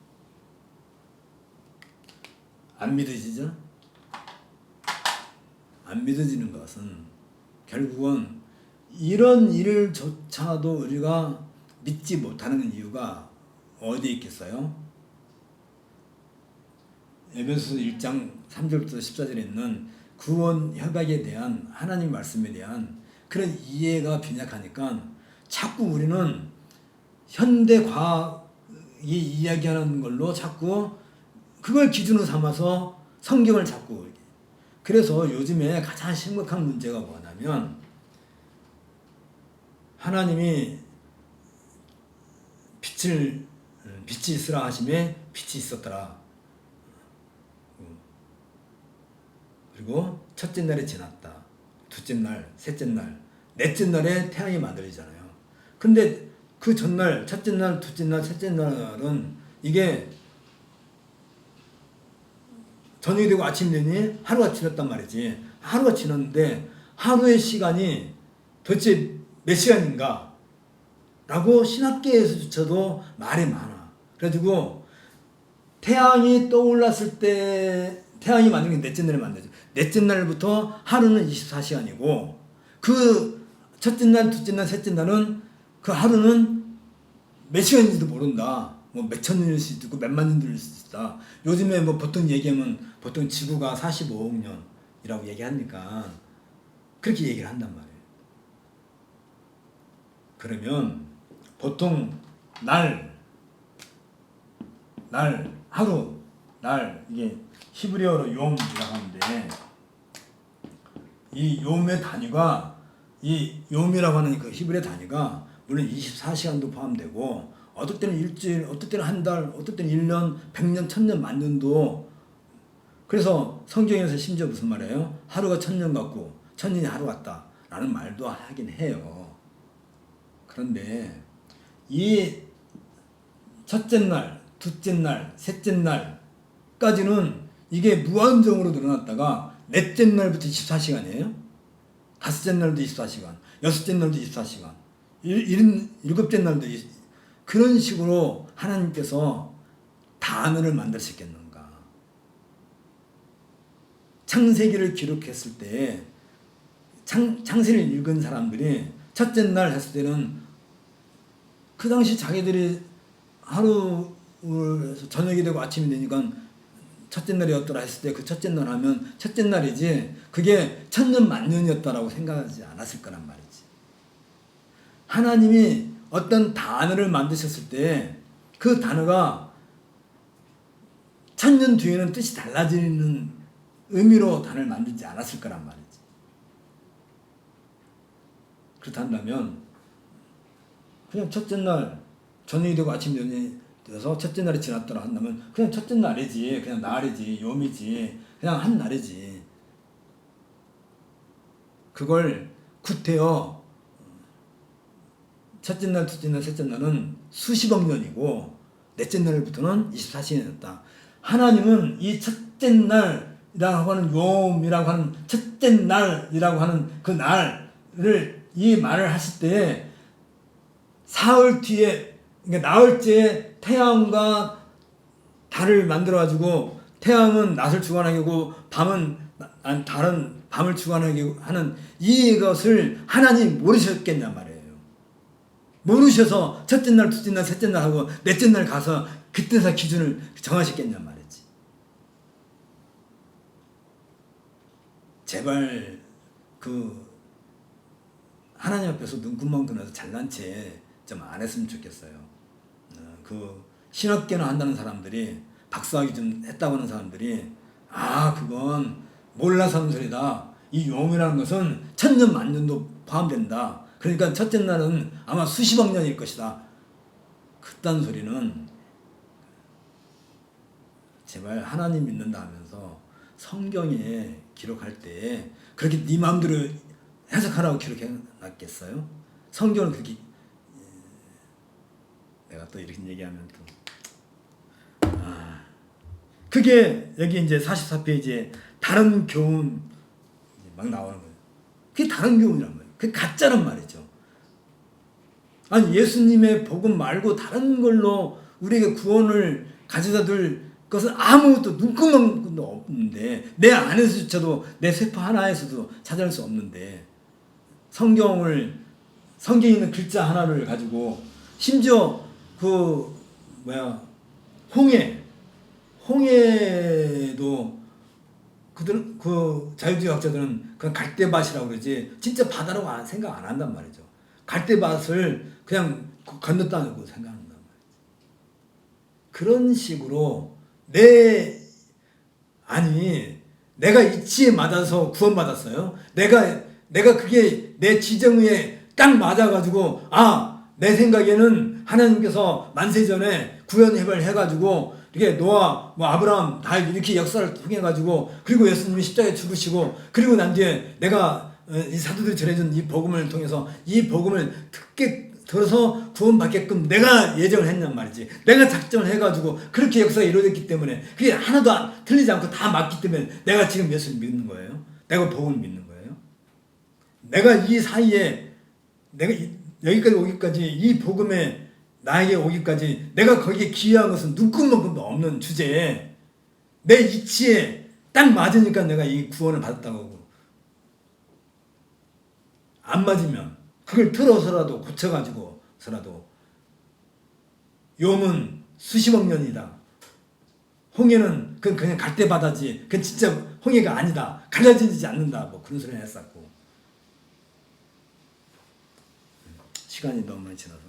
안 믿어지죠? 안 믿어지는 것은 결국은 이런 일조차도 우리가 믿지 못하는 이유가 어디에 있겠어요? 에베소서 1장 3절부터 14절에 있는 구원 협약에 대한 하나님 말씀에 대한 그런 이해가 빈약하니까 자꾸 우리는 현대 과학이 이야기하는 걸로 자꾸 그걸 기준으로 삼아서 성경을 자꾸. 그래서 요즘에 가장 심각한 문제가 뭐냐면 하나님이 빛이 있으라 하심에 빛이 있었더라. 그리고 첫째 날이 지났다. 둘째 날, 셋째 날, 넷째 날에 태양이 만들어지잖아요. 근데 그 전날, 첫째 날, 둘째 날, 셋째 날은 이게 저녁이 되고 아침이 되니 하루가 지났단 말이지. 하루가 지났는데 하루의 시간이 도대체 몇 시간인가? 라고 신학계에서조차도 말이 많아. 그래가지고 태양이 떠올랐을 때 태양이 만든 게 넷째 날에 만들죠. 넷째 날부터 하루는 24시간이고 그 첫째 날, 둘째 날, 셋째 날은 그 하루는 몇 시간인지도 모른다. 뭐 몇천 년일 수도 있고 몇만 년 될 수도 있다. 요즘에 뭐 보통 얘기하면 보통 지구가 45억 년이라고 얘기하니까 그렇게 얘기를 한단 말이에요. 그러면 보통 하루, 이게 히브리어로 용이라고 하는데 이 용의 단위가 이 용이라고 하는 그 히브리 단위가 물론 24시간도 포함되고 어떨 때는 일주일, 어떨 때는 한 달, 어떨 때는 1년, 100년, 1000년, 만년도. 그래서 성경에서 심지어 무슨 말이에요? 하루가 1000년 같고 1000년이 하루 같다 라는 말도 하긴 해요. 그런데 이 첫째 날, 둘째 날, 셋째 날까지는 이게 무한정으로 늘어났다가 넷째 날부터 24시간이에요. 다섯째 날도 24시간, 여섯째 날도 24시간, 일곱째 날도 그런 식으로 하나님께서 단어를 만드셨겠는가. 창세기를 기록했을 때 창세기를 읽은 사람들이 첫째 날 했을 때는 그 당시 자기들이 하루 저녁이 되고 아침이 되니까 첫째 날이었더라 했을 때 그 첫째 날 하면 첫째 날이지 그게 천년 만년이었다라고 생각하지 않았을 거란 말이지. 하나님이 어떤 단어를 만드셨을 때 그 단어가 천년 뒤에는 뜻이 달라지는 의미로 단을 만들지 않았을 거란 말이지. 그렇다면 그냥 첫째 날 저녁이 되고 아침 저녁이 돼서 첫째 날이 지났더라 한다면 그냥 첫째 날이지, 그냥 날이지, 요미지, 그냥 한 날이지. 그걸 구태여 첫째 날, 둘째 날, 셋째 날은 수십억 년이고 넷째 날부터는 24시간이 됐다. 하나님은 이 첫째 날이라고 하는 요음이라고 하는 첫째 날이라고 하는 그 날을 이 말을 하실 때에 사흘 뒤에 그러니까 나흘째에 태양과 달을 만들어 가지고 태양은 낮을 주관하게 하고 달은 밤을 주관하게 하는 이것을 하나님 모르셨겠냔 말이에요. 모르셔서 첫째 날, 둘째 날, 셋째 날 하고 넷째 날 가서 그때서 기준을 정하셨겠냔 말이지. 제발 그 하나님 앞에서 눈금만 그려서 잘난 체 좀 안 했으면 좋겠어요. 그 신학계나 한다는 사람들이 박사학위 좀 했다고 하는 사람들이 그건 몰라서 하는 소리다. 이 용이라는 것은 천년 만년도 포함된다. 그러니까 첫째 날은 아마 수십억 년일 것이다. 그딴 소리는 제발 하나님 믿는다 하면서 성경에 기록할 때 그렇게 네 마음대로 해석하라고 기록해 놨겠어요? 성경을 그렇게 내가 또 이렇게 얘기하면 또 그게 여기 이제 44페이지에 다른 교훈 막 나오는 거예요. 그게 다른 교훈이란 말이에요. 그게 가짜란 말이죠. 아니 예수님의 복음 말고 다른 걸로 우리에게 구원을 가져다 줄 것은 아무것도 눈금만 것도 없는데 내 안에서조차도 내 세포 하나에서도 찾아낼 수 없는데 성경에 있는 글자 하나를 가지고 심지어 홍해도 그 자유주의 학자들은 그냥 갈대밭이라고 그러지 진짜 바다라고 생각 안 한단 말이죠. 갈대밭을 그냥 건넜다고 생각한단 말이죠. 그런 식으로 내가 이치에 맞아서 구원받았어요. 내가 그게 내 지정에 딱 맞아가지고 내 생각에는 하나님께서 만세전에 구원해발 해가지고 이렇게 노아, 아브라함 다 이렇게 역사를 통해가지고 그리고 예수님이 십자가에 죽으시고 그리고 난 뒤에 내가 이 사도들이 전해준 이 복음을 통해서 이 복음을 듣게 들어서 구원받게끔 내가 예정을 했냔 말이지. 내가 작정을 해가지고 그렇게 역사가 이루어졌기 때문에 그게 하나도 틀리지 않고 다 맞기 때문에 내가 지금 예수를 믿는 거예요. 내가 복음을 믿는 거예요. 내가 이 사이에 내가 여기까지 오기까지 이 복음에 나에게 오기까지 내가 거기에 기여한 것은 눈금만큼도 없는 주제에 내 이치에 딱 맞으니까 내가 이 구원을 받았다고 하고 안 맞으면 그걸 틀어서라도 고쳐가지고서라도 요음은 수십억 년이다. 홍해는 그냥 갈대바다지 그건 진짜 홍해가 아니다. 갈라지지 않는다. 뭐 그런 소리를 했었고 시간이 너무 많이 지나서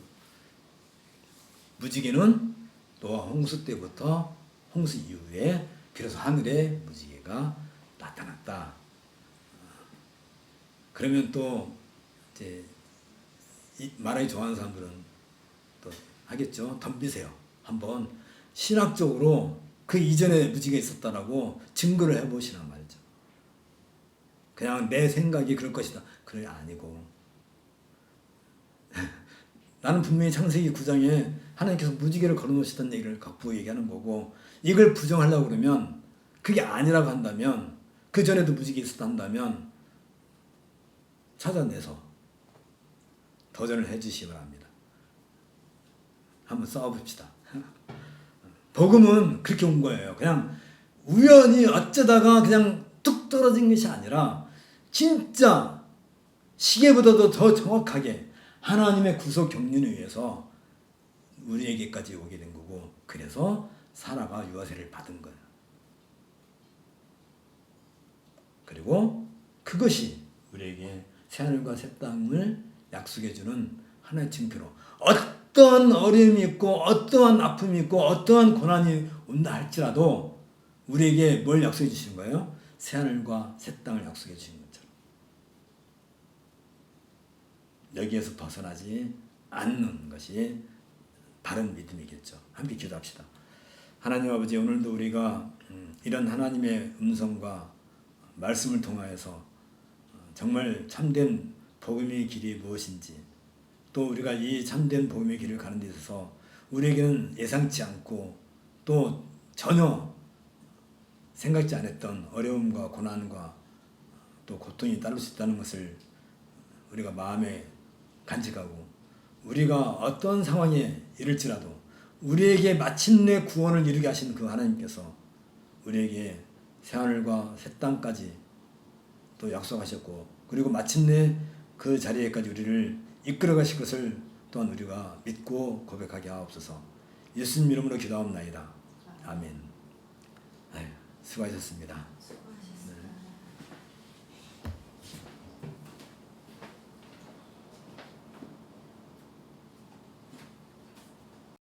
무지개는 노아 홍수 때부터 홍수 이후에 비로소 하늘에 무지개가 나타났다. 그러면 또 이제 말하기 좋아하는 사람들은 또 하겠죠. 덤비세요. 한번 신학적으로 그 이전에 무지개가 있었다라고 증거를 해보시란 말이죠. 그냥 내 생각이 그럴 것이다. 그래 아니고 나는 분명히 창세기 9장에 하나님께서 무지개를 걸어놓으셨다는 얘기를 갖고 얘기하는 거고 이걸 부정하려고 그러면 그게 아니라고 한다면 그 전에도 무지개 있었다 한다면 찾아내서 도전을 해주시기 바랍니다. 한번 싸워봅시다. 복음은 그렇게 온 거예요. 그냥 우연히 어쩌다가 그냥 뚝 떨어진 것이 아니라 진짜 시계보다도 더 정확하게 하나님의 구속 경륜에 의해서 우리에게까지 오게 된 거고 그래서 사라가 유아세를 받은 거예요. 그리고 그것이 우리에게 새하늘과 새 땅을 약속해주는 하나의 증표로 어떠한 어려움이 있고 어떠한 아픔이 있고 어떠한 고난이 온다 할지라도 우리에게 뭘 약속해 주시는 거예요? 새하늘과 새 땅을 약속해 주신 것처럼 여기에서 벗어나지 않는 것이 바른 믿음이겠죠. 함께 기도합시다. 하나님 아버지, 오늘도 우리가 이런 하나님의 음성과 말씀을 통하여서 정말 참된 복음의 길이 무엇인지, 또 우리가 이 참된 복음의 길을 가는 데 있어서 우리에게는 예상치 않고 또 전혀 생각지 않았던 어려움과 고난과 또 고통이 따를 수 있다는 것을 우리가 마음에 간직하고, 우리가 어떤 상황에 이를지라도 우리에게 마침내 구원을 이루게 하신 그 하나님께서 우리에게 새하늘과 새 땅까지 또 약속하셨고, 그리고 마침내 그 자리에까지 우리를 이끌어 가실 것을 또한 우리가 믿고 고백하게 하옵소서. 예수님 이름으로 기도하옵나이다. 아멘. 수고하셨습니다.